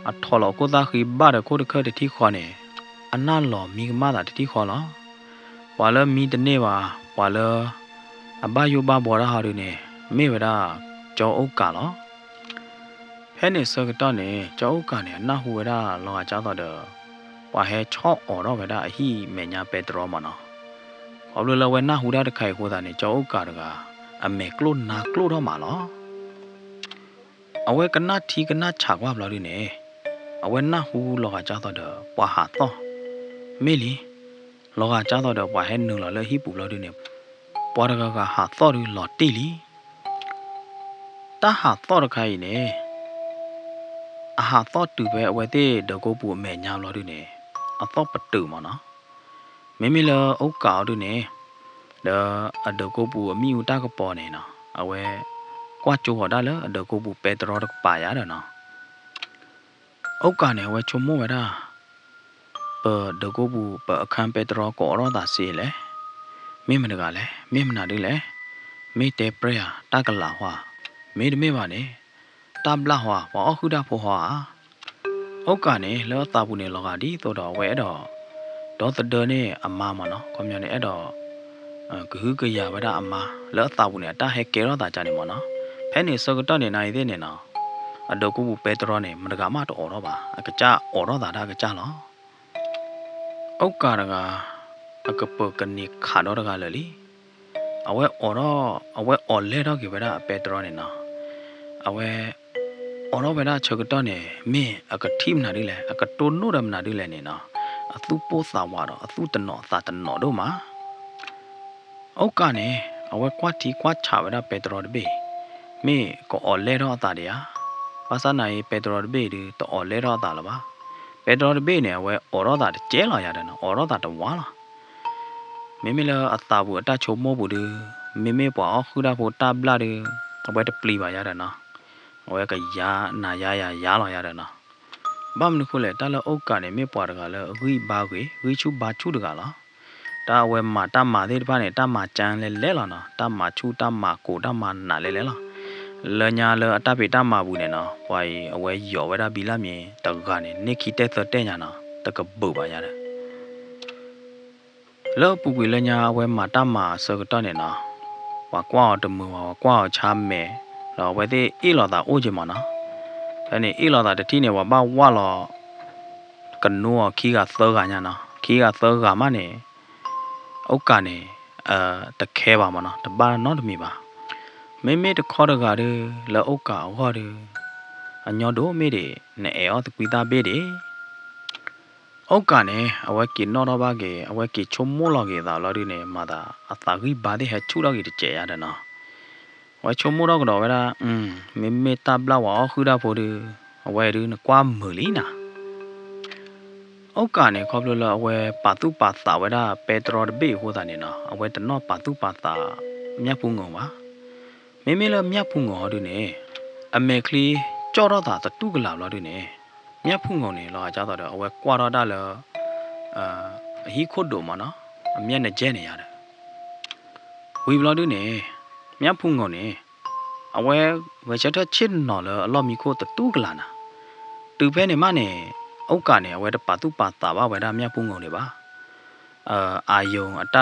A: อัดถอดแล้วกูตาคือบ้าเด็กกูเด็กเคยที่คอเนี่ยอันนั้นหล่อมีมาแต่ที่คอหรอว่าแล้วมีแต่เนี่ยว่าแล้วบ้าอยู่บ้าบ่อละหาดูเนี่ยไม่เวลาเจ้าโอกาสหรอแค่เนี่ยสักตอนเนี่ยเจ้าโอกาสเนี่ยน่าหัวได้ลองอาจารย์ต่อเด้อว่าให้ชอบออกเราไปได้ที่เมียนเปตรอมันเนาะเอาเลยเราเว้นหน้าหูได้ใครหัวตาเนี่ยเจ้าโอกาสก็อเมกลุ่นนักลุ่นเรามาเนาะเอาไว้กันหน้าทีกันหน้าฉากว่าเราดิเนี่ยเอาไว้หน้าหูเราอาจารย์ต่อเด้อว่าหาต่อไม่ลีเราอาจารย์ต่อเด้อว่าให้หนึ่งเราเลยฮิปุเราดิเนี่ยปอดก็หาต่อดูหลอดตีลีตาหาต่อใครเนี่ยอาหารต่อตื่นไปเอาไว้ที่เด็กกูปูแม่ยามเราดูเนี่ยอาต่อประตูมาเนาะไม่ละโอกาสดูเนี่ยเด็กกูปูมีอุตากระป๋อเนี่ยเนาะเอาไว้กว่าจูหัวได้แล้วเด็กกูปูเปตรอดกป่ายาเด้อเนาะโอกาสเนี่ยไว้ชมมั่วไว้ได้เปิดเด็กกูปูเปิดคันเปตรอก่อรอดาสีเลยไม่มันก็เลยไม่มันอะไรเลยไม่เตะเปรี้ยตากละหัวไม่ว่าเนี่ยตามละหัวว่าคือดาพหัวโอกาสเนี่ยแล้วตาบุญเนี่ยเราก็ดีตัวดอกไว้ดอกตะเดินเนี่ยอามามาเนาะความยาวเนี่ยดอกก็ยาไว้ได้อามาแล้วตาบุญเนี่ยตาให้เกล้อตาจานเนี่ยมาเนาะแพ้เนี่ยสกัดตอนเนี่ยนายเด้เนี่ยเนาะดอกกูเปตรอเนี่ยมันก็มาตัวออกบ้าก็จะออกตาได้ก็จะเนาะโอกาสก็เปิดกันนี่ขาดก็เลยเอาไว้ออกเล่ดอกกี่ไว้ได้เปตรอเนี่ยเนาะเอาไว้ အော်တော့ဝဲတာချက်ကတော့နေမင်းအကတိမနာဒီလေအကတိုနိုရမနာဒီလေနေနော်အသူပိုးစာဝါတော့အသူတနော်သာတနော်တို့မှာအောက်ကနေအဝဲကွာတီကွာချဝဲတာပက်ထရိုတဘေမင်းကောအော်လဲတော့တာတည်းပါစနာရေးပက်ထရိုတဘေဒီတော့အော်လဲတော့တာလားပါပက်ထရိုတဘေနဲ့အဝဲအော်တော့တာကျဲလာရတယ်နော်အော်တော့တာတဝါလားမင်းမလအသာဘူးအတချုံမောဘူးဒီမင်းမပွားခုဒါဖို့တဘလာဒီအဝဲတပလီပါရတယ်နော်အဝဲကယာနာယာလာရတယ်နော်ဘာမလို့ခုလဲတလအုတ်ကနေမင်းပွားတကလည်းဝီဘာကွေဝီချူဘာချူတကလားတာဝဲမှာတမသေးတပါနဲ့တမချမ်းလဲလားနော်တမချူတမကိုတမနာလဲလားလညာလအတပိတမဘူးနဲ့နော်ဟွာအဝဲရော်ဝဲတာဘီလာမြင်တကနေနိခိတက်တဲ့ညာနော်တကပုတ်ပါရတယ်လောပူကွေလညာအဝဲမှာတမဆောကတော့နဲ့နော်ဟွာကွာတမူဟွာကွာချာမဲလောဝဲတဲ့အေးလောတာအိုးချင်မနော်ဒါနဲ့အေးလောတာတတိနဲ့ဟွာဘာဝါလောကနောခီကသောကညာနော်ခီကသောကမနဲ့အောက်ကနေတခဲပါမနော်တပါနော်တမီပါမေမေတခေါ်တကားတယ်လောအုတ်ကဟောတယ်အညောတို့မေတဲ့နဲ့အောတကွီတာပေးတယ်အောက်ကနေအဝဲကီနော်တော့ဘာကေအဝဲကီချုံမိုးလောကေသာလော်ဒီနေမာတာအသာကြီးဘာတဲ့ဟချူတော့ကေတကျရတယ်နော်ဝဲချုံမိုးတော့ကတော့ဝဲတာမေမေတဘလာဝါခူဒါဖို့ဒီအဝဲဒီနကွာမလီနာအောက်ကနေခေါပလို့လောအဝဲပါတုပါသာဝဲတာပက်ထရိုဘေဟိုတာနေနော်အဝဲတနော်ပါတုပါသာမြတ်ဖုံငုံပါမေမေလမြတ်ဖုံငေါ်တို့နေအမေကလီကြော်တော့တာတူကလာလို့တို့နေမြတ်ဖုံငေါ်နေလောကြတော့အဝဲကွာတော့တာလောအဟီခုတ်တို့မနော်အမျက်နဲ့ကျဲနေရတယ်ဝီဘလော်တို့နေမြတ်ဖုံငေါ်နေအဝဲဝဲချက်ချစ်နော်လောအလောမီခိုတူကလာနာတူဖဲနေမနေအောက်ကနေအဝဲတပါတူပါတာပါဝဲတာမြတ်ဖုံငေါ်နေပါအာယုံအတ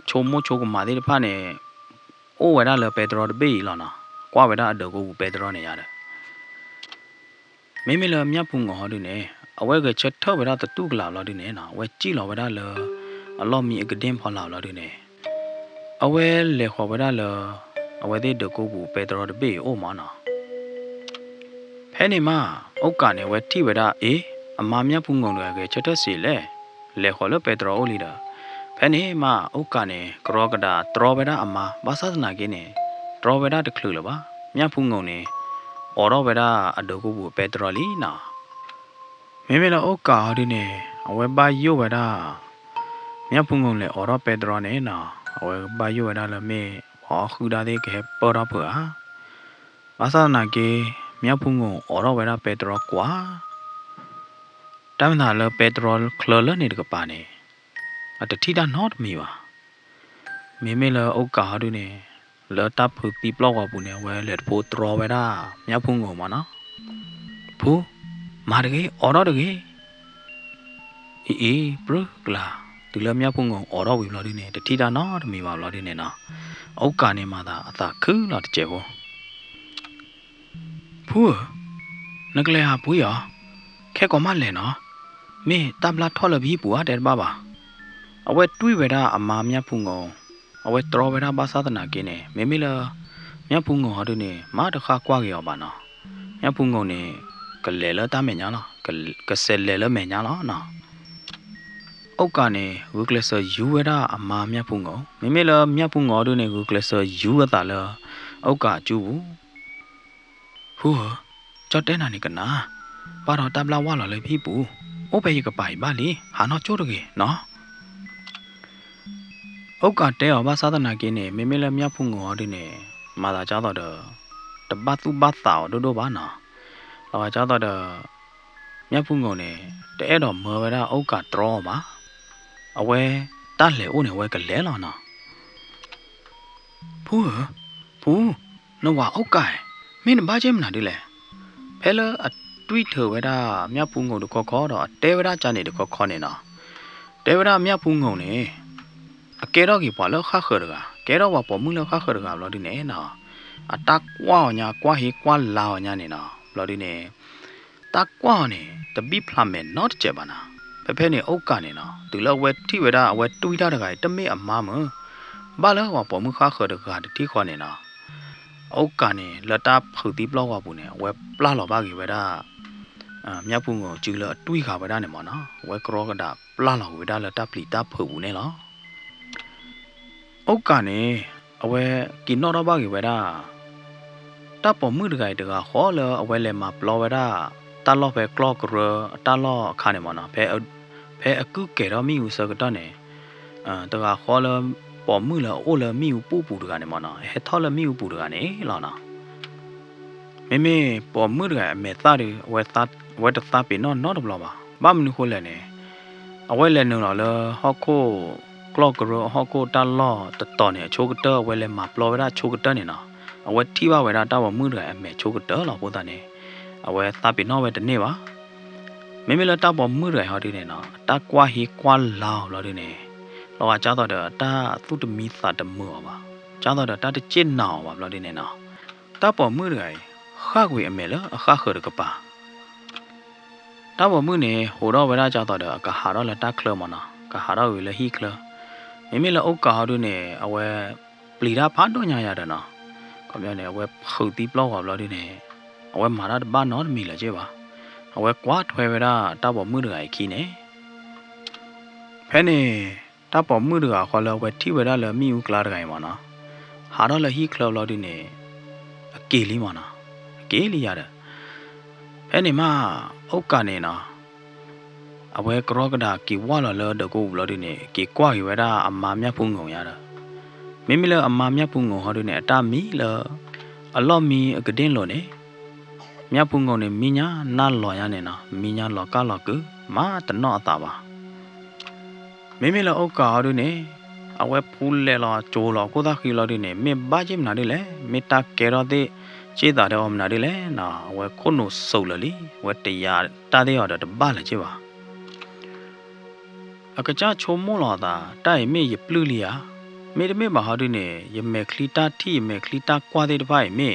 A: ချုံမို့ချုံကမာဒီဖာနေအိုဝဲတာလပက်ထရိုတဘေးလောနော်ကွာဝဲတာအတော့ကိုပက်ထရိုနေရတယ်မိမိလမြတ်ဖုံငေါ်တို့နေအဝဲကချက်ထောက်ဝဲတာတူကလာလောတို့နေနော်ဝဲကြည့်လောဝဲတာလအလောမီအကဒင်းဖော်လာလောတို့နေအဝဲလေခေါ်ဝဲတာလအဝဲတဲ့ဒကိုဘူးပက်ထရိုတဘေးအိုမနော်ဖဲနေမအုတ်ကနေဝဲထိဝဲတာအေးအမမြတ်ဖုံငေါ်တွေကချက်တက်စီလေခေါ်လပက်ထရိုအိုလီတာဖဲနေမအုတ်ကနေကရောကတာတရောဝဲတာအမဘာသာနာကင်းနေတရောဝဲတာတခလူလပါမြတ်ဖုံငုံနေအော်ရောဝဲတာအဒိုကိုဘူးပက်ထရိုလီနာမေမေလာအုတ်ကာဒီနေအဝဲပါယိုဝဲတာမြတ်ဖုံငုံလေအော်ရောပက်ထရိုနေနာအဝဲပါယိုဝဲတာလမေဟောခူဒါတဲ့ကဲပေါ်တော့ဖွာဘာသာနာကေမြတ်ဖုံငုံအော်ရောဝဲတာပက်ထရိုကွာတမ်းနာလပက်ထရိုခလလနေတကပါနေအတတိတာနော့မီပါမေမေလအုတ်ကာဒူနေလောတပ်ဖူတီပလောက်ဘူးနေဝဲလက်ဖို့တရောဝဲတာမြတ်ဖုံငုံမနော်ဘူးမာတကေအော်တော့တကေအေးဘရကလာဒီလမြတ်ဖုံငုံအော်တော့ဝီလော်ဒီနေတတိတာနော့မီပါလော်ဒီနေနော်အုတ်ကာနေမှာသာအသာခူးလော်တကျဘောဘူးနကလေဟာဘူးရခဲကောမလဲနော်မေတဘလာထော်လဘီပူအတဲ့ဘာပါအဝဲတွေးဝဲတာအမာမြတ်ဖုံငုံအဝဲတော်ဝဲတာဘာသာတနာကင်းနေမေမေလာမြတ်ဖုံငုံဟာတို့နေမတခါကွာကြရောပါနော်မြတ်ဖုံငုံနေကလဲလတာမေညာလားကဆဲလဲလမေညာလားနော်အောက်ကနေဝုကလဆာယူဝဲတာအမာမြတ်ဖုံငုံမေမေလာမြတ်ဖုံငုံတို့နေဝုကလဆာယူဝတာလားအောက်ကကျူဘူးဟူကြောက်တဲ့နာနေကနာပါတော့တဘလာဝါလာလေပြီပူအိုးပဲရကပိုင်ပါလေဟာနော်ကျိုးတကေနော်အုတ်ကတဲော်ဘာသာသနာကင်းနေမေမေလမြဖုံငေါ်ဒီနေမာသာကြတော့တပတ်သူပတ်တာဒိုဒိုဘာနာလောကြတော့မြဖုံငေါ်နေတဲတော့မော်ဝဲတာအုတ်ကတရောပါအဝဲတလေဦးနေဝဲကလဲလောနော်ဖူးနော်ဝါအုတ်ကမင်းဘာချင်မနာဒီလေဖဲလအတွေးထဝဲတာမြဖုံငေါ်တခေါ်တော့တဲဝဲတာကြနေတခေါ်နေနော်တဲဝဲတာမြဖုံငေါ်နေအကဲတော့ကြီးပေါ်လောက်ခါခရကကဲတော့ဝပေါ်မှုလောက်ခါခရကဘလို့ဒီနေနော်အတက်ကွာညာကွာဟီကွာလာညာနေနော်ဘလို့ဒီနေတက်ကွာနေတပိဖလာမဲ not ကျပါနာဖဲနေအုတ်ကနေနော်သူလောက်ဝဲထိဝဲတာအဝဲတွေးတာတကတမေအမားမဘာလဲဝပေါ်မှုခါခရကတိခေါ်နေနော် အောက်ကနေလက်တာဖုတ်တိပလောက်ပါဘူးနဲ့ဝဲပလာလောပါကြီးဝဲတာမြတ်ဖုန်ကိုကျူလအတွေးခါဝဲတာနေမနော်ဝဲကရောကတာပလာလောဝဲတာလက်တာပလီတာဖုတ်ဘူးနဲ့လောအောက်ကနေအဝဲကိနော်တော့ပါကြီးဝဲတာတပ်ပေါ်မှုတကြိုက်တကဟောလအဝဲလဲမှာပလောဝဲတာတာလော့ပဲကလော့ကရတာလော့ခါနေမနော်ဖဲအကုကဲတော့မိဦးစကတော့နေတကဟောလပေါ်မှုလအိုလမိဦးပူပူတကနေမနော်ဟဲထော်လမိဦးပူတကနေလောနော်မေပေါ်မှုတကအမေသားတွေဝဲတသားပေနော်တဘလပါဘာမနုခိုးလဲနေအဝဲလဲနုံတော့လဟောခိုကလော့ကရဟောခိုတာလော့တတော်နေချိုးကတော့ဝဲလဲမှာပလောဝဲတာချိုးကတော့နေနော်အဝဲထိပါဝဲတာတောက်မှုတကအမေချိုးကတော့လောပိုးတာနေအဝဲသားပေနော်ဝဲတနေ့ပါမေလတောက်ပေါ်မှုရဟောဒီနေနော်တာကွာဟီကွာလောလောဒီနေလောကကြတော့တာသူတမီစာတမောပါကြတော့တာတကျစ်နောပါလောဒီနေနော်တာပေါ်မှုရခါကွေအမေလအခါခရကပါတာပေါ်မှုနေဟိုတော့ဝဲတာကြတော့ကဟာတော့လတာကလမနော်ကဟာတော့ဝေလဟီကလမေလအုတ်ကာတို့နေအဝဲပလီတာဖားတော့ညာရတယ်နော်ခေါပြောနေအဝဲဖုတ်တီပလောက်ပါလောဒီနေအဝဲမာရတဘာနော်မီလာကျေပါအဝဲကွာထွဲဝဲတာတပေါ်မှုတကခီနေဖဲနေတပေါ်မှုတကခေါ်လောဝဲထိဝဲတာလမိဦးကလာတကင်ပါနော်ဟာတော့လဟီကလောလောဒီနေအကေလေးမနော်အကေလေးရတယ်ဖဲနေမအုတ်ကနေနော်အဝဲကရောကဒါကီဝါလောတကူလောဒီနေကီကွာဝဲတာအမာမြတ်ဖုန်ငုံရတာမိလအမာမြတ်ဖုန်ငုံဟောဒီနေအတာမီလအလော့မီအကဒင်းလောနေမြတ်ဖုန်ကုန်နေမိညာနာလော်ရနေနော်မိညာလော်ကလော်ကူမာတနော့အတာပါမေလအုတ်ကာတို့နေအဝဲဖူးလဲလော်ဂျိုလော်ကိုသာခီလော်ဒီနေမေဘာဂျိမနာဒီလေမေတာကဲရောတဲ့ခြေတာတော့မနာဒီလေနော်အဝဲခုနုစုပ်လလီဝဲတရားတာတဲ့ရတော့တပါလေချေပါအကကြချုံမို့လော်တာတိုင်မေရပလူလီယာမေတမေမဟာဒီနေရမေခလီတာတီမေခလီတာကွာတဲ့တပိုင်မေ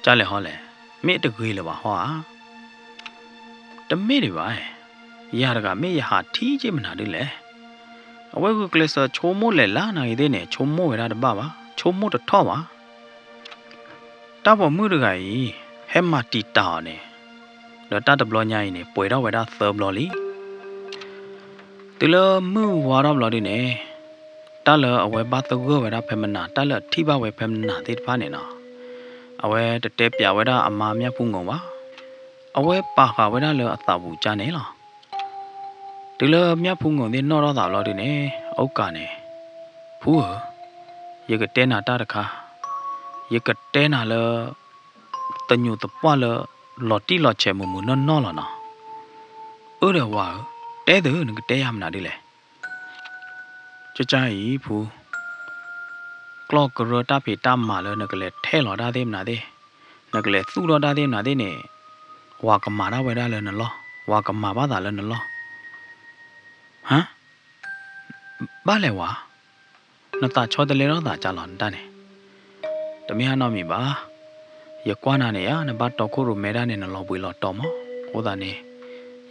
A: ကြားလေဟောလေမေတကွေးလပါဟောတမေတွေပါရရကမေရဟာထီးချင်းမနာတယ်လေအဝဲကကလစ်ချိုမို့လေလာနိုင်တဲ့နေချိုမို့ရတာတပါချိုမို့တထော့ပါတပေါ်မှုတကကြီးဟဲမတီတာနေတော့တတဘလညာရင်နေပွေတော့ဝဲတာသဘလလီတလမှုဝါတော့ဘလဒီနေတလအဝဲဘာတကောဝဲတာဖဲမနာတလထိပါဝဲဖဲမနာတဲ့ဖာနေနော်အဝဲတတဲပြဝဲတာအမာမြတ်ဖုန်ကုန်ပါအဝဲပါခဝဲတာလအသာဘူးကြနေလားဒီလမြတ်ဖုန်ကုန်တဲ့နော်တော့သာလို့ဒီနေအောက်ကနေဖူးရကတဲနာတာတခါရကတဲနာလတညုတပွားလလော်တီလော်ချေမမနော်လာနော်အဲ့ဒါဝါတဲတဲ့ငကတဲရမနာဒီလေကြကြကြီးဖူးကလော့ကရတာဖေတာမာလနကလေထဲလော်တာသေးမနာသေးနကလေသူ့လော်တာသေးမနာသေးနေဝါကမာရဝဲတာလဲနလောဝါကမာဘာသာလဲနလောဟမ်ဘာလဲဝါနတာချောတလေတော့တာကြလောန်တန်းနေတမယနော်မိပါရကွာနာနေရနဘတော့ခိုရမဲတာနေနလောပွေလောတော်မဟိုတာနေ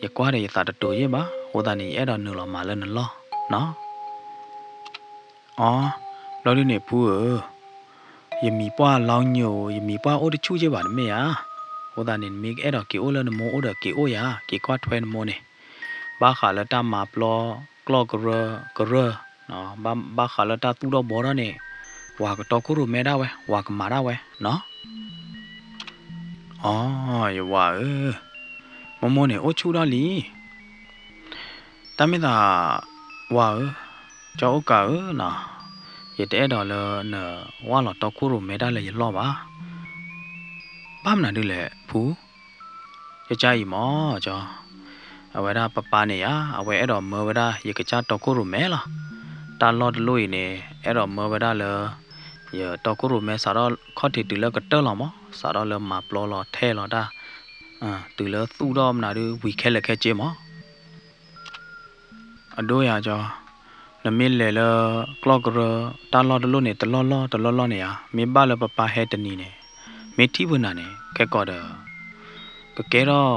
A: ရကွာရရတာတူရပါဟိုတာနေအဲ့တော့နလောမာလဲနလောနော်အော်လော်ဒီနေဖူးယမီပွားလောင်းညိုယမီပွားအိုတချူချေပါမေယာဟိုတာနေမိအဲ့တော့ကေအိုလနမောအိုဒကေအိုယာကေကွာထွဲနမောနေဘာခါလတာမာပလောကလောကရနော်ဘာခါလတာသူတော့ဘောရနေဝါကတော့ခုရမဲတာဝဲဝါကမာတာဝဲနော်အော်ယဝါမမောနေအိုချူတော့လီတမင်သာဝါကြောက်ကာနော်ရတဲ့တော့လနဝါလတော့ခုရမဲတာလေရလောပါဘာမနာဒီလေဖူကြကြရီမောကြောအဝဲတာပပနေရအဝဲအဲ့တော့မောဝဲတာရကကြတော့ခုရမဲလားတာလော်တလို့နေအဲ့တော့မောဝဲတာလေရတော့ခုရမဲစားတော့ခေါ်တီတူလကတက်လောမစားတော့လမပလောလောထဲလောတာတူလသူ့တော့မနာဒီဝီခဲလက်ခဲကျေမောအတို့ရကြောနမီလေလကလော့ကရတာလော်တလို့နေတလော်လောနေရမေဘလပပဟဲတနီနေမေတိဝနာနေကဲကော်တော့ကကဲတော့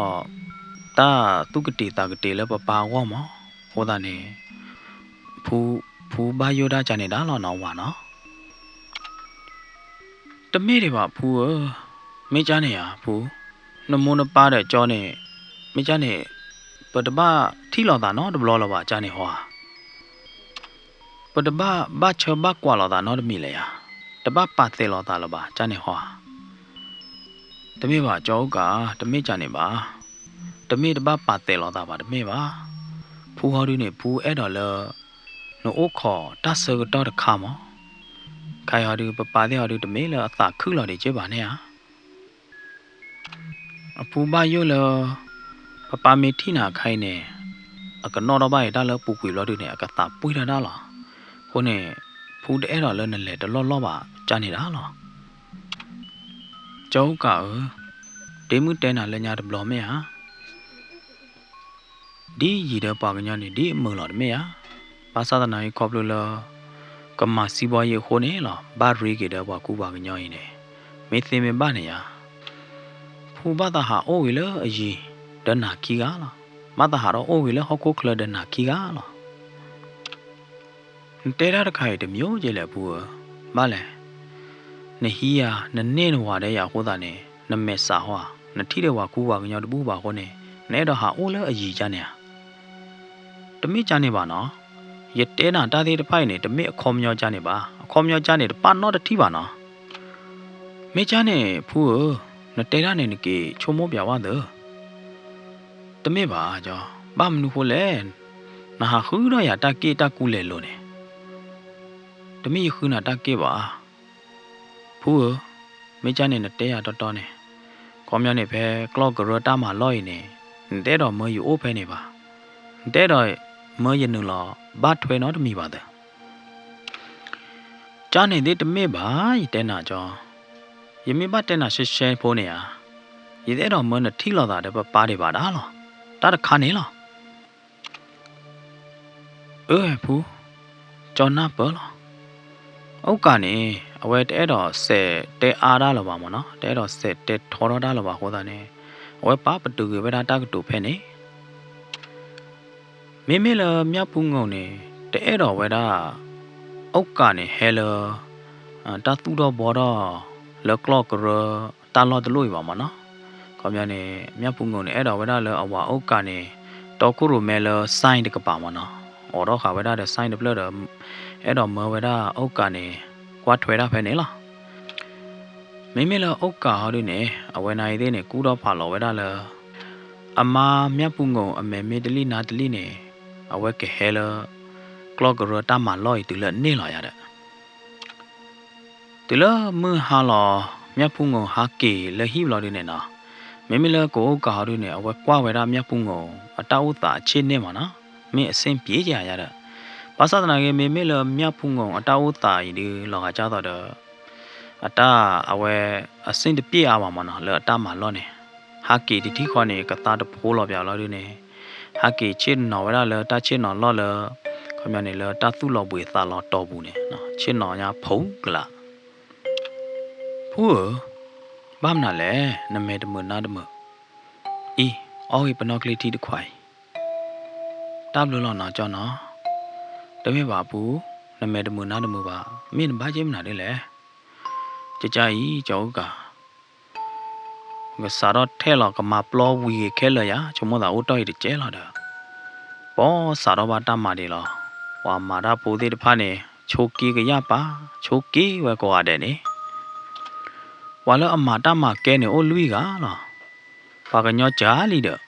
A: တာသူကတိတာကတိလပပဝောမဟိုတာနေဖူဘာယောဒါချာနေတာလောနော်ဝါနော် တမေတွေပါဖူမေးချနေရဖူနမုန်းပါတဲ့ကြောနဲ့မေးချနေပတပထီလောတာနော်တဘလောလောပါချနေဟောပတပဘာချဘကွာလောတာနော်တမီလေရတပပါသေးလောတာလောပါချနေဟောတမေပါကြောကတမေချနေပါတမေတပပါသေးလောတာပါတမေပါဖူဟောဒီနေဖူအဲ့တော်လောနိုအိုခေါ်တဆကတော့တခါမခိုင်ဟာဒီပပါတဲ့ဟာဒီတမေလအသာခုလော်နေကြပါနဲ့ဟာအပူပါရွလပပမေထိနာခိုင်နေအကနော်တော့ပါရတာလပူကွေလော်ဒီနေအကတာပွေးတာလားခုနေဖူတဲ့တော်လောနဲ့လေတလောလောပါကြာနေတာလားကျောက်ကဒေမှုတဲနာလက်ညာတဘလော်မဲဟာဒီရီတဲ့ပါကညာနေဒီအမလော်တမဲဟာဘာသာတနာခေါပလိုလောကမစီပွားရေးခိုးနေလားဘာရီကေတဲ့ဘကူပါကညောင်းရင်နေမေသိမဘာနေရဖူဘာသာဟာအိုဝီလအီဒနာခီကလားမသာဟာတော့အိုဝီလဟောကိုခလဒနာခီကလားတဲရတဲ့ခိုင်တမျိုးကြီးလေဘူးမလဲနဟီယာနနေနဝါတဲ့ရဟောတာနေနမေစာဟွာနထီတဲ့ဝကူပါကညောင်းတပူပါခေါနေနဲတော့ဟာအိုလအီကြနေရတမိကြနေပါနော်ရတဲနာတာသေးတဖိုင်နေတမစ်အခေါ်မျောကြနေပါအခေါ်မျောကြနေတပါတော့တတိပါနော်မေချာနေဖူးနတဲရနေနကေချုံမောပြဝါတော့တမစ်ပါကြောဘာမနုခိုလဲနာခူတော့ရတကေတကူလေလို့နေတမစ်ခူနာတကေပါဖူးမေချာနေနတဲရတော်တော်နေခေါ်မျောနေဖဲကလော့ဂရတာမှာလော့ရင်နေတဲတော့မယူအိုးဖဲနေပါတဲတော့မရနူလာဘာထွေနော်တမီပါတဲ့ကြားနေတဲ့တမေပါတဲနာကြောယမေဘတဲနာရှဲရှဲဖိုးနေရရတဲ့တော့မနထီလောတာတဲ့ပါတယ်ပါလားတာတခါနေလားဖူကျော်နာပေါ်လားအောက်ကနေအဝဲတဲတော့ဆဲတဲအားရလောပါမနော်တဲတော့ဆဲတဲထော်တော်တာလောပါဟောတာနေအဝဲပါပတူကဝဲတာတကတူဖဲနေမေမေလမြပူးငုံနေတဲ့တော်ဝဲတာအောက်ကနေဟဲလတာတူတော့ဘောတော့လကလော့ကရတာလော်တလို့ပါမနော်ခေါမြနေမြပူးငုံနေအဲ့တော်ဝဲတာလအဝအောက်ကနေတော်ခုရမဲလဆိုင်းတကပါမနော်အော်တော့ခါဝဲတာတဲ့ဆိုင်းတပလတ်အဲ့တော်မဝဲတာအောက်ကနေကွာထွဲတာဖဲနေလားမေမေလအောက်ကဟောဒီနေအဝဲနိုင်သေးနေကူတော့ဖာလော်ဝဲတာလအမာမြပူးငုံအမေမေတလီနာတလီနေအဝဲကဟဲလကလော့ဂရတာမလော်တူလနေလာရတဲ့တူလမဟာလောမြဖုံငဟာကေလဟိဘလော်ဒီနေနော်မေမီလကိုကာရီနေအဝဲကွာဝဲတာမြဖုံငအတောက်တာအခြေနေမှာနော်မင်းအစင်ပြေးကြရတဲ့ဘာသာတနာကေမေမီလမြဖုံငအတောက်တာဒီလောကကြတော့အတာအဝဲအစင်တပြေးအောင်မှာနော်လအတာမလော်နေဟာကေဒီတီခေါနေကတာတဖိုးလော်ပြလော်ဒီနေဟာကေချစ်နော်ဝဲလာတာချစ်နော်လော်လခမနေလတာသူ့လော်ပွေသာလော်တော်ဘူးနေနော်ချစ်နော်ညာဖုံကလာဖူးဘာမနာလဲနမဲတမနာတမအော်ဟိပနောကလီတီတခွိုင်တပ်လို့လော်နော်ကြောင်းနော်တမေပါဘူးနမဲတမနာတမပါမင်းဘာချင်းမနာတယ်လေကြကြကြီးကြောက်ကငါစားတော့ထဲလောကမပလောဝီခဲလရချုံမသာအိုတော့ရကျဲလာတာဘောစားတော့ဘာတမတယ်လောဝါမာရာပိုသေးတဖာနေချိုကီကရပါချိုကီဝဲကွာတဲ့နေဝါလအမာတမကဲနေအိုလူကလားပါကညောကြာလီတဲ့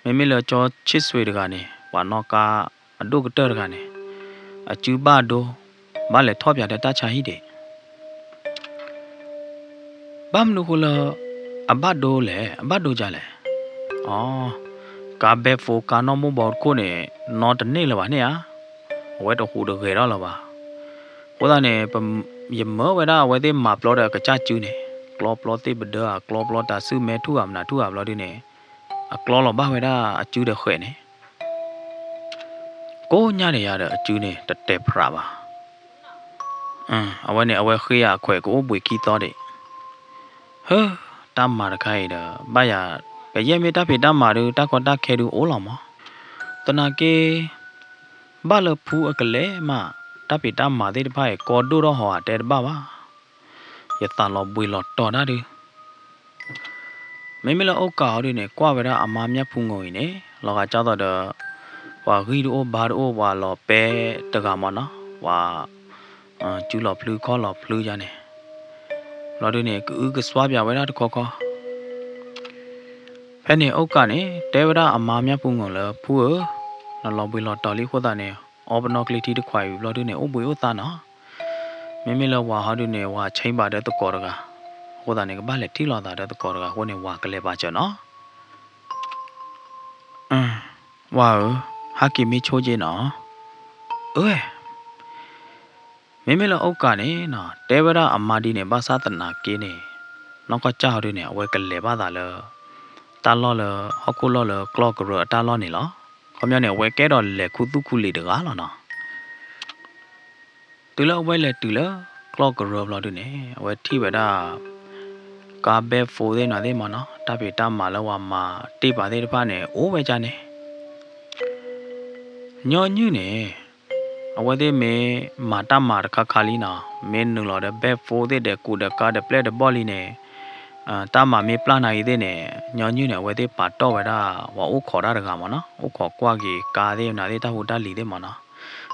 A: မေမေလချောချစ်ဆွေတကနေဝါနောကအဒုကတတကနေအကျူပါဒိုမလဲထောပြတဲ့တချာဟိတဲ့ဘမ်နုခလအဘတ်ဒိုလေအဘတ်ဒိုကြလေအော်ကာဘဲဖိုကာနောမဘောကိုနေနော်တနေလပါနဲ့ဟာဝဲတော့ဟူတော့ခေတော့လပါဟိုသားနေယမောဝဲတာဝဲသေးမှာပလော့တဲ့ကကြကျူးနေကလောပလော့သေးဘဒကလောပလော့တာစုမဲထူအမနာထူအပလော့ဒီနေအကလောလဘာဝဲတာအကျူးတဲ့ခွဲ့နေကိုညနေရတဲ့အကျူးနေတတဲဖရာပါအဝဲနေအဝဲခေးရခွဲကိုဘွေခီတော့တဲ့ဟဲတမ်းမာတခိုင်တာဘာရဘယ်ရမေတာဖေတမ်းမာတို့တခွတ်တခဲတို့အိုးလောင်မတနာကေဘာလဖူအကလေမတပိတမ်းမာသေးတဖိုင်ကော်ဒိုတော့ဟောတဲတပါပါ ya ta lo bui lo to na đi mấy lo ô cào đi nè qua về đó mà mía phun ngồi nè lo cả cháu đó đó và ghi đồ ba đồ và lo bé tất cả mà nó và chú lo plu khó lo plu ra nè lo đi nè cứ cái swap ya về đó khó thế nè ô cào nè té về đó mà mía phun ngồi là phu nó lo bui lo to lý khó ta nè ở bên nó cái thì được khoai lo đi nè ô bui ô ta nó mấy lo và họ đi nè và chơi bà đó tôi có rồi khó ta nè cái ba lệ thi lo ta đó tôi có rồi khó nè và cái lệ bà cho nó wow haki mi choje no ơi mấy lo ốc cả nè nó té vào đó amadi nè ba sa tận nà kia nè nó có chào đi nè quay cái lệ ba ta lờ ta lo lờ họ cô lo lờ clock rồi ta lo nè lo không nhớ nè quay cái đó lệ khu tu khu lì được á lo nó từ lâu quay lệ từ lâu clock rồi lo đi nè quay thi vào đó cả bé phô thế nào thế mà nó ta bị ta mà lâu mà đi vào đây ba nè ố vậy cha nè nhớ như nè ở đây mẹ mà ta mà cả khali na mẹ nương lo đấy bé phô thế để cụ để cả để play để ball nè ta mà mẹ plan này thế nè nhớ như nè ở đây bắt đầu vậy đó và ố khó ra được mà nó ố khó qua cái cá thế nào thế ta hụt ta lì thế mà nó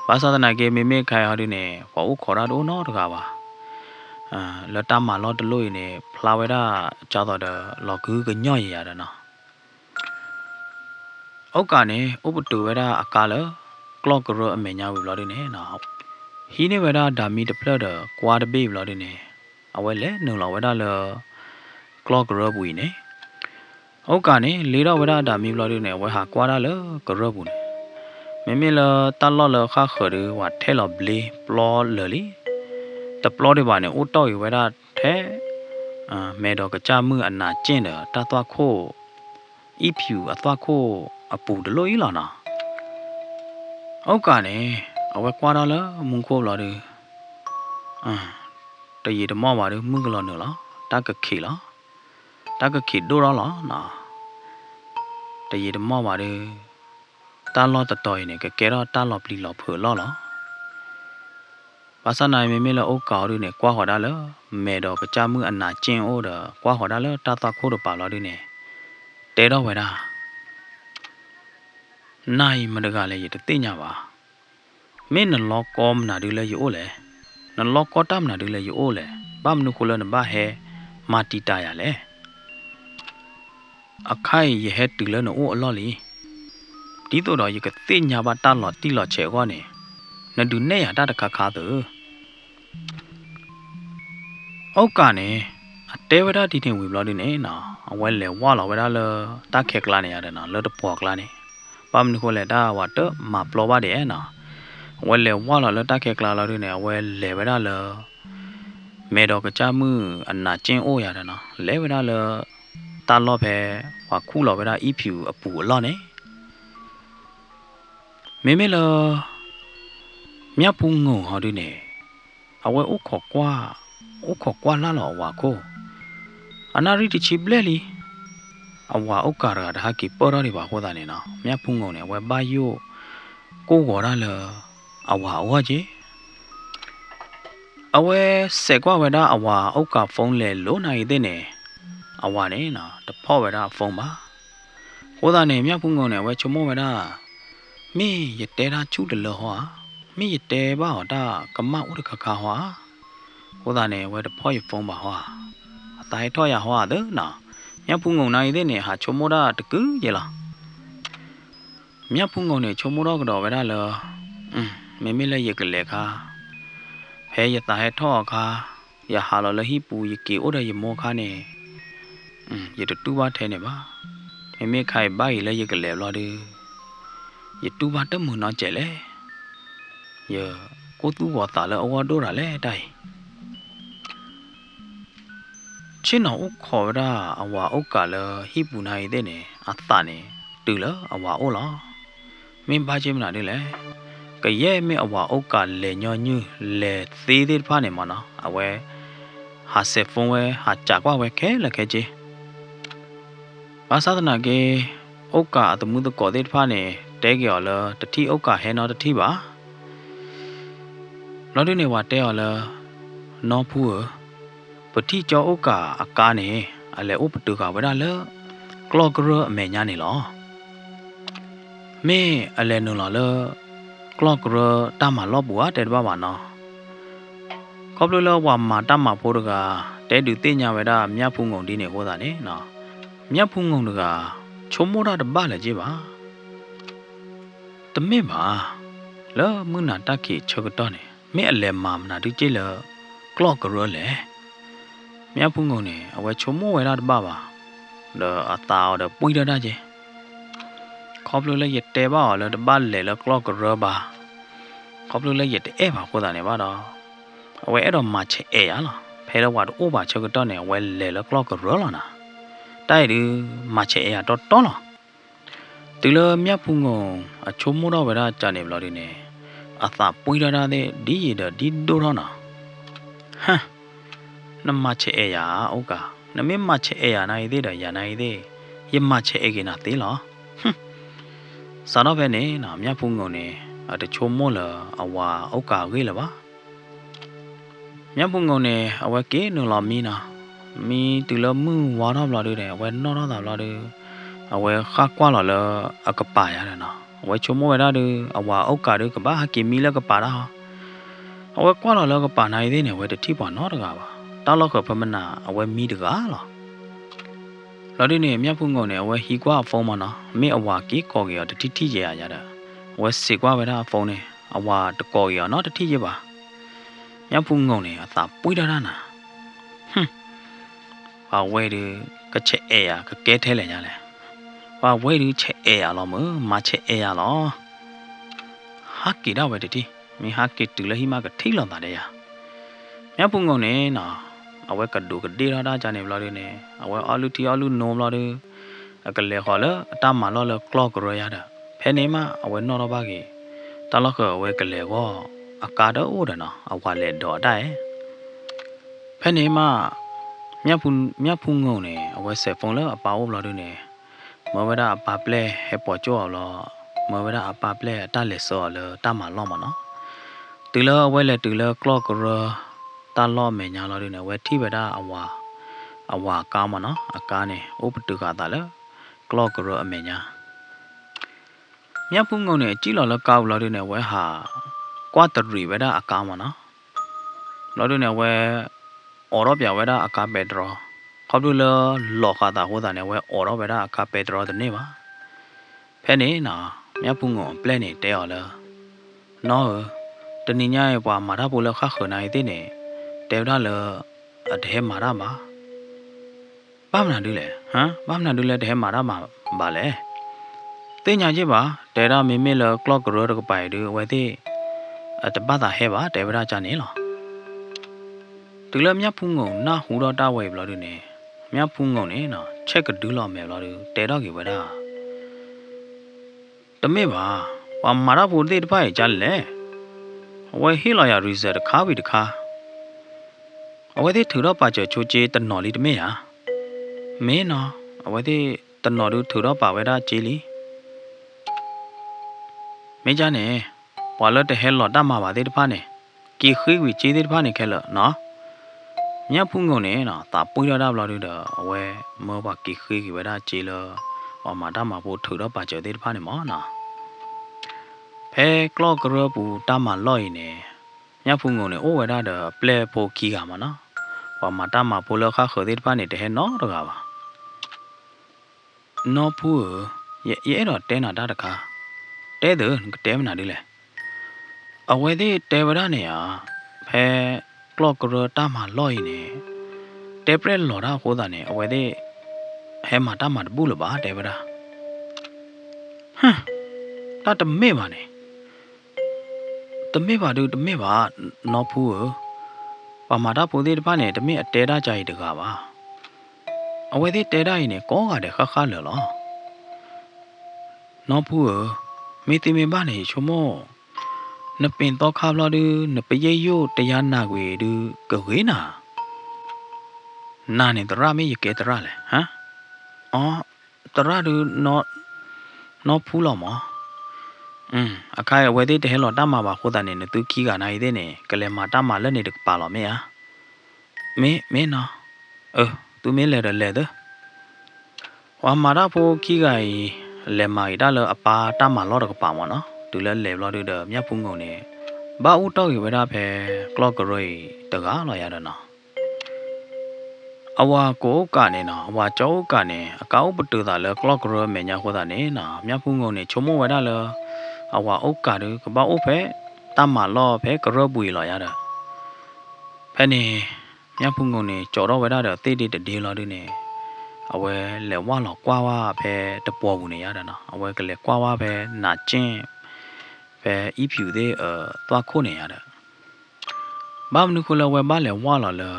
A: bây giờ này cái mẹ khai họ đi nè và ố khó ra đâu nó được à là ta mà lo được lôi nè plau vậy đó cho tao được lo cứ cái nhoi vậy đó nó ố cả nè ố bắt đầu vậy đó cả lỡ clock rồi mẹ nhau lo đi nè nó hi nè vậy đó đã mi được plơ đó qua được bê lo đi nè ở vậy lẽ nương lo vậy đó là clock rồi bùi nè ố cả nè lý đó vậy đó đã mi lo đi nè vậy hạ qua đó lỡ cái rồi bùi mẹ là ta lo là khác khởi được và thế là bli plo lỡ lý tập plo đi vào nè út tôi vậy đó thế mẹ đó cái cha mưa anh nà trên đó ta toa khô ít phiu à toa khô à bù được lỗi là nào ốc cả nè ở vậy qua đó lỡ muốn khô là được tại vì đó mò vào được mưa cái lò nữa đó ta cái khỉ đô đó đó nè tại vì đó mò vào được ta lo tật tỏi này cái đó ta lọp lì lọp hở lo đó và sau này mẹ là ô cào đi nè qua họ đã lỡ mẹ đó cái cha mưa anh nà chen ô đó qua họ đã lỡ ta ta khô được bảo lo đi nè té đó vậy đó nay mà được gọi là gì được tin nhà bà mẹ nó lo com là được là gì ô lẽ nó lo có tam là được là gì ô lẽ ba mình khô lên ba hè mà tì tai à lẽ à khai gì hết từ lên nó ô lo li tí tôi nói gì cái tin nhà bà ta lọt tí lọt trẻ qua nè nó đừng nè à ta được khá tử ốc cả nè té với đó thì thằng quỷ lo đi nè nó quay lẹ qua lo với đó là ta khét la nè nó lỡ được bọc la nè băm khô lẹ ta và tớ mà plo ba đẻ nó quay lẹ qua lo lỡ ta khét la đi nè quay lẹ với đó là mẹ đó cái cha mưa anh nà chen ô ya nó lẹ với đó là ta lo về và khu lo với đó ít phiu ở bù lo nè mẹ là mía phun ngủ họ đi nè ở quay út khó qua lá lọ và cô anh ấy đi chip lê li ở qua út cả rồi đã kịp bớt đi vào cô ta nè nó mía phun ngủ nè quay bao nhiêu cô gọi ra là ở qua út chứ ở quay sẽ qua vậy đó ở qua út cả phong lệ lỗ này thế nè ở qua nè nó tập phô vậy đó phong ba cô ta nè mía phun ngủ nè quay chôm vậy đó mi dịch tê ra chút được lỡ hóa mi dịch tê bảo ta cầm máu được khá hóa cô ta nè quay tập phô phong bảo hóa tại thôi à hóa đó nè mía phun ngủ này thế nè hả chôm mô đó cứ vậy là mía phun ngủ nè chôm mô đó cái đó vậy đó là mẹ lấy gì cái lệ kha hay giờ tại thôi kha giờ hà là hi bù gì kiểu đây giờ mua kha nè giờ được tu ba thế này ba mẹ khai bay lấy gì cái lệ lo đi giờ tu ba tấm mường nó chạy lẽ giờ cô tu bỏ tả là ông đô ra lẽ đây trên nó khó ra ông cả là hi bù này thế này ta này từ lỡ ông lo mình ba chim nào đi lẽ cái gì mình ông cả lệ nhau như lệ tí đi pha này mà nó vậy hạt sẽ phong về hạt chả qua về cái là cái gì và sao thế cái ông cả tụi mình tụi có đi pha này để cái là tụi thi ông cả hay nó tụi thi bả nó đi này vào đây là nó phù ở တိကြောဥကအကားနေအလဲဥပတူကဝရလေကလော့ကရအမေညာနေလောမေအလဲနုလောလေကလော့ကရတမလောဘူအတဲတဘာပါနော်ခေါပလလောဝါမာတမဖိုးတကတဲတူတင်ညာဝရမြတ်ဖုန်ငုံဒီနေဟောတာနေနော်မြတ်ဖုန်ငုံတကချုံမိုးတာတပလည်းကြည့်ပါတမေပါလောမုနာတခိချုပ်တော့နေမေအလဲမာမနာဒီကြည့်လေကလော့ကရလေမြတ်ဖုန်ငုံနေအဝဲချုံမိုးဝဲတာတပပါလောအတားတော့ပွိတာချင်းခေါပလလည်းရတဲပါလောတပလေလောကလော့ကရပါခေါပလလည်းရတဲအဲ့ပါဟောတာနေပါတော့အဝဲအဲ့တော့မချဲအဲ့ရလားဖဲတော့ဝါတော့ဥပါချုပ်တော့နေဝဲလေလောကလော့ကရလားနာတိုက်ဒီမချဲအဲ့ရတော့တော်လားဒီလိုမြတ်ဖုန်ငုံအချုံမိုးတော့ဝဲတာကြာနေဘလို့ဒီနေအသာပွိတာတဲ့ဒီရတော့ဒီဒိုတော့နာဟမ်နမချဲအဲ့ရဥကနမေမချဲအဲ့ရနိုင်သေးတယ်ရနိုင်သေးရမချဲအဲ့ကနာသေးလားစာတော့ပဲနေနော်မြတ်ဖုန်ငုံနေတချို့မို့လားအဝါဥကဝေးလားပါမြတ်ဖုန်ငုံနေအဝဲကေနလာမီနာမီတူလမှုဝါတော့ဘလာတယ်အဝဲနော်တော့တာဘလာတယ်အဝဲခါကွာလာလအကပါရတယ်နော်အဝဲချို့မို့ရတာအဝါဥကတယ်ကဘာဟကီမီလကပါတာအဝဲကွာလာလကပါနိုင်သေးနေဝဲတတိပါနော်တကားပါတောက်လောက်ခဖမနာအဝဲမီတကားလားလော်ဒီနေမြတ်ဖုန်ငုံနေအဝဲဟီကွာဖုံးမနော်မေအဝါကီကော်ကီရတတိတိကြရတာဝဲစီကွာပဲတာဖုံးနေအဝါတကော်ရနော်တတိရပါမြတ်ဖုန်ငုံနေအသာပွိတာနာဟွန်းဘာဝဲဒီကချက်အေရကကဲထဲလေညာလေဘာဝဲဒီချက်အေရလောမချက်အေရလောဟာကီတော့ဝဲတတိမင်းဟာကီတူလဟီမကထိလောတာတဲ့ရမြတ်ဖုန်ငုံနေနော်အဝဲကဒူကဒေရာတာကြနေဘလာနေအဝဲအာလူတီအာလူနိုဘလာတယ်အကလေခေါ်လအတမလောလကလော့ကရရတာဖဲနေမအဝဲနော်တော့ပါကြီးတလောက်ခအဝဲကလေကောအကာတော့ဦးတယ်နော်အဝါလေတော့တဲ့ဖဲနေမမြတ်ဖုန်ငုံနေအဝဲဆက်ဖုန်းလအပါဦးဘလာနေမောဝဒအပါပလဲဟဲပေါ်ကြောလောမောဝဒအပါပလဲတလက်စောလတမလောမနော်တူလအဝဲလေတူလကလော့ကရတလောမေညာလောနေဝဲထိပဒါအဝါကားမနော်အကားနေဥပတုကတာလေကလော့ကရအမေညာမြတ်ဖုန်ငုံနေကြည့်လောလကောက်လောနေဝဲဟာကွာတရီဝဲဒါအကားမနော်လောနေဝဲအော်ရောပြဝဲဒါအကားပက်ဒရောခေါပလူလောခတာဟိုတာနေဝဲအော်ရောဝဲဒါအကားပက်ဒရောတနေပါဖဲနေနော်မြတ်ဖုန်ငုံပလဲနေတဲော်လားနော်တနိညာရဲ့ပွာမာရပိုလခခနိုင်တဲ့နေတဲဒါလအတဲမာရမှာဘာမနာဒူးလေဟမ်ဘာမနာဒူးလေတဲမာရမှာဘာလဲတင်ညာကြီးပါတဲဒါမေမေလကလော့ကရောတကပိုင်ဒူဝဲတဲ့တပတ်တာဟဲပါတဲဗရာချနေလောတူလမြတ်ဖုန်ငုံနာဟူတော့တာဝဲဘလာဒူနေမြတ်ဖုန်ငုံနေနော်ချက်ကဒူးလောမဲဘလာဒူတဲတော့ကြီးဝဲတာတမေပါဝါမာရပိုတဲ့တပိုင်ချလဲဝဲဟီလာယာရီဇက်ခါဝီတခါအဝဲတဲ့ထူတော့ပါချချိုချေတနော်လီတမေဟာမင်းနော်အဝဲတဲ့တနော်တို့ထူတော့ပါဝဲတာချီလီမင်းကြနေဘွာလတ်တဲ့ဟဲလော်တမပါတဲ့တဖာနေကီခွေးဝီချေတဲ့တဖာနေခဲလော်နော်မြတ်ဖုန်ငုံနေနော်တာပွေရတာဘလာတို့တော့အဝဲမောပါကီခွေးကြီးဝဲတာချီလော်အော်မာတမဖို့ထူတော့ပါချတဲ့တဖာနေမောနော်ဖဲကလော့ကရပူတမလော့ရင်နေမြတ်ဖုန်ငုံနေအိုဝဲတာတော့ပလဲဖို့ခီကမှာနော်ဟောမာတမဖို့လောခခတဲ့တဖာနေတဲ့ဟဲနော်တော့ကပါနော်ဖူရဲ့တော့တဲနာတာတခါတဲတယ်တဲမနာဒီလေအဝဲတဲ့တဲဝရနေရဖဲကလော့ကရတမလော့ရင်နေတဲပရက်လော်တာဟိုးတာနေအဝဲတဲ့ဟဲမာတမတပူလပါတဲဝရဟမ်တာတမေပါနေတမေပါတို့တမေပါနော်ဖူးပါမာတာပိုသေးတပါနဲ့တမေအတဲတာကြိုက်တကားပါအဝဲသေးတဲတာရင်နဲ့ကောကတဲ့ခခလော်လောနော်ဖူးမေတိမေပါနေချုံမောနပင်တော့ခါဘလာဒူနပယေယိုတရားနာကွေဒူကဝေးနာနာနေတရမေရကဲတရလေဟမ်အော်တရဒူနော်ဖူးလောမောအခါရဝဲသေးတဲ့လော်တမပါခိုးတာနေသူခီကနိုင်တဲ့နေကလေးမတမလက်နေတပါလောမေဟာမင်းနော် သူမင်းလဲတယ်လဲတဲ့ဝါမာရာဖိုခီကီလဲမိုင်ဒါလအပါတာမာလောတော့ကပါမနော်သူလဲလဲလော်တဲ့မြတ်ဖုံကုန်နေဘာဦးတော့ရဝဒါဖဲကလော့ကရိတကားလာရတဲ့နော်အဝါကိုကနေနော်အဝါကြောကနေအကောက်ပတူတာလဲကလော့ကရမေညာခေါ်တာနေနော်မြတ်ဖုံကုန်နေချုံမဝဒါလအဝါအုတ်ကတူကဘာအုတ်ဖဲတာမာလောဖဲကရပွေလာရတဲ့ဖဲနေမြတ်ဖုံကုန်နေကြော်တော့ဝဒါတဲ့တေးတေးတေးလော်တဲ့နေအဝဲလဲဝါလောကွာဝါဖဲတပေါ်ဘူးနေရတဲ့နော်အဝဲကလေးကွာဝါဖဲနာကျင်းဖဲဤဖြူသေးသွားခိုးနေရတဲ့ဘာမနုခလဝဲဘာလဲဝါလော်လဲ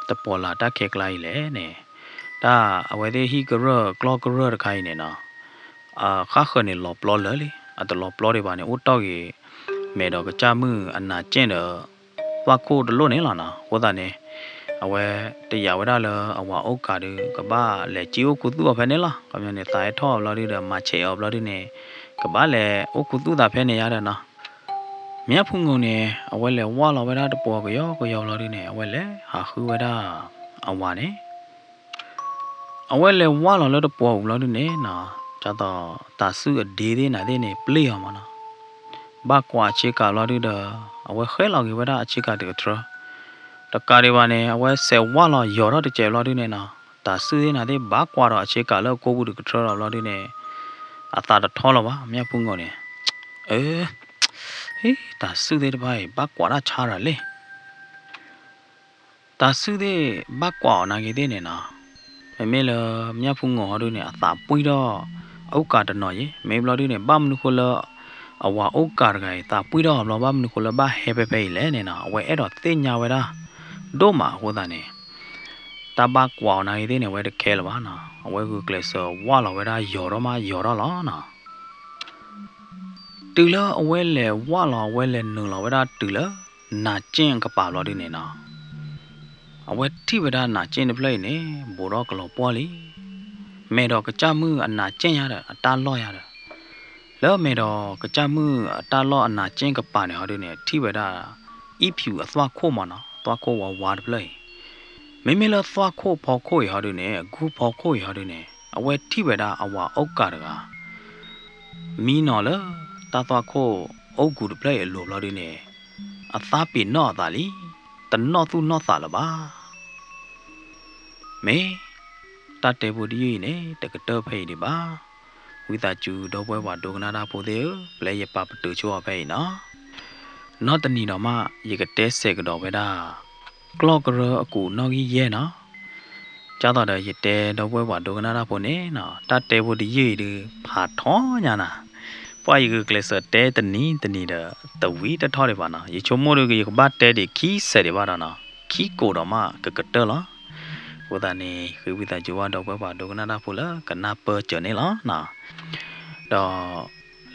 A: တပေါ်လာတက်ခဲကလိုက်လေနေဒါအဝဲသေးဟီကရကလော့ကရတခိုင်းနေနော်ခါခနေလော်ပလော်လေအတလော်ပလော်တွေပါနေဦးတော့ကြီးမဲတော့ကကြမှုအနာကျင့်တော့သွားခိုးတလို့နေလားနော်ဟောတာနေအဝဲတရားဝရလအဝါအုတ်ကားကဘာလေជីအိုကုတူဖဲနေလားကမြနေတိုင်ထော်လော်ရီဒမချေအော်လော်ရီနေကဘာလေအိုကုတူတာဖဲနေရတဲ့နော်မြတ်ဖုန်ကုန်နေအဝဲလေဝါလော်ဝရတပေါ်ကရောလော်ရီနေအဝဲလေဟာခူဝရအဝါနေအဝဲလေဝါလော်လော်တပေါ်လော်ရီနေနော်ကြတော့တာစုအဒီသေးနာသေးနေပလေအောင်မနော်ဘာကွာချေကလော်ရီဒအဝဲခဲလော်ကြီးဝရအချေကတဲ့ထရတကားတွေပါနေအဝဲဆယ်ဝါလော်ရော်တော့တကျဲလော်ဒီနေနော်ဒါစူးနေတာတဲ့ဘာကွာတော့အချေကလောက်ကိုဘူးတကထရော်လော်ဒီနေအသာတော့ထောလောပါမြတ်ဖုံးကုန်နေဟေးဒါစူးတဲ့ဘာကွာတာချားရလေဒါစူးတဲ့ဘာကွာနာကြီးတဲ့နေနော်မေလမြတ်ဖုံးကုန်ဟောတို့နေအသာပွိတော့အောက်ကတနော်ရေမေဘလော်ဒီနေဘာမနုခလအဝါအောက်ကရကတာပွိတော့လောဘာမနုခလဘာဟဲပဲလေနေနော်အဝဲအဲ့တော့တင်ညာဝဲတာဒိုမာဟိုတာနေတဘကွာနိုင်သေးနေဝဲတခဲလပါနော်အဝဲကူကလစ်ဆောဝါလောဝဲတာယော်တော့မှယော်တော့လားနော်တူလအဝဲလေဝါလောဝဲလေနုလောဝဲတာတူလနာကျင်းကပါလောဒီနေနော်အဝဲတိဝဲတာနာကျင်းတပလိုက်နေဘောတော့ကလောပွားလီမဲတော့ကကြမှုအနာကျင်းရတာအတားလော့ရတာလောမဲတော့ကကြမှုအတားလော့အနာကျင်းကပါနေဟောဒီနေတိဝဲတာဤဖြူအသွားခိုးမနော်သွားခိုးဝါတပလိုက်မေမေလာသွားခိုးဖော်ခိုးရဟာနေဂူဖော်ခိုးရဟာနေအဝဲထိဝဲတာအဝါအောက်ကတကမီနော်လတာသွားခိုးအုတ်ကူတပလိုက်အလိုလာနေအသားပင်နော်သားလီတနော်သူနော်သားလပါမေတတ်တယ်ဘူးဒီနေတကတော့ဖိနေပါဝိတာကျူတော့ပွဲပါဒုကနာတာပိုသေးပလဲရပပတူချောဖိနော်နော်တနီတော်မရေကတဲဆဲကတော့ပဲတာကလော့ကရအကူနော်ကြီးရဲနော်ကြားတော့တဲ့ရတဲတော့ပွဲပါဒုကနာတာဖို့နေနော်တတ်တယ်ဖို့ဒီရေဒီဖာထောညာနာပွားရီကလစတဲတနီတဲ့တဝီတထောတယ်ပါနော်ရေချုံမို့လို့ကဘတ်တဲဒီခီးဆဲတယ်ပါနော်ခီးကိုတော့မကတဲလားဝဒနေခေဝိတာဂျဝတော့ပွဲပါဒုကနာတာဖို့လားကနာပကျနေလားနော်တော့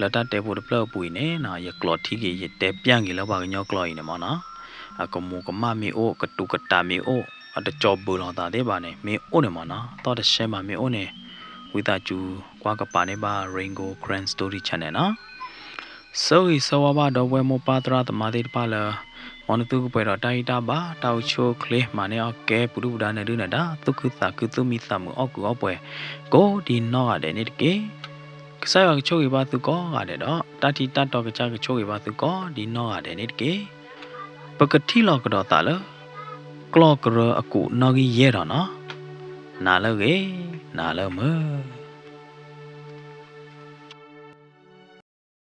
A: လတ်တဲဖို့ပလပွေနေနော်ရကလော့ထီကြီးရတဲပြန်ကြီးလောက်ပါကညောကလော့ရင်မနော်အကမူကမမီအိုကတုကတာမီအိုအတကြောဘူလောတာတဲ့ပါနေမီအိုနေမနော်တော့တရှဲမမီအိုနေဝိတာကျူကွာကပါနေပါ Rainbow Grand Story Channel နော်ဆိုရီဆောဝါတော့ဝဲမပါတရာတမတဲ့ပါလာမနတုကပဲတော့တိုင်တာပါတောက်ချိုကလေးမနေအကဲပုရုဒါနေရနေတာတုကသကုသမိသမအကူအပွဲကိုဒီနော်ရတယ်နေတကေကစားရချိုရပါသူကောရတယ်တော့တတိတတ်တော့ကကြကချိုရပါသူကောဒီနော်ရတယ်နေတကေပကတိလောက်ကတော့တာလကလော့ကရအကူနော်ကြီးရဲတော့နော်နားလို့ကေနားလို့မ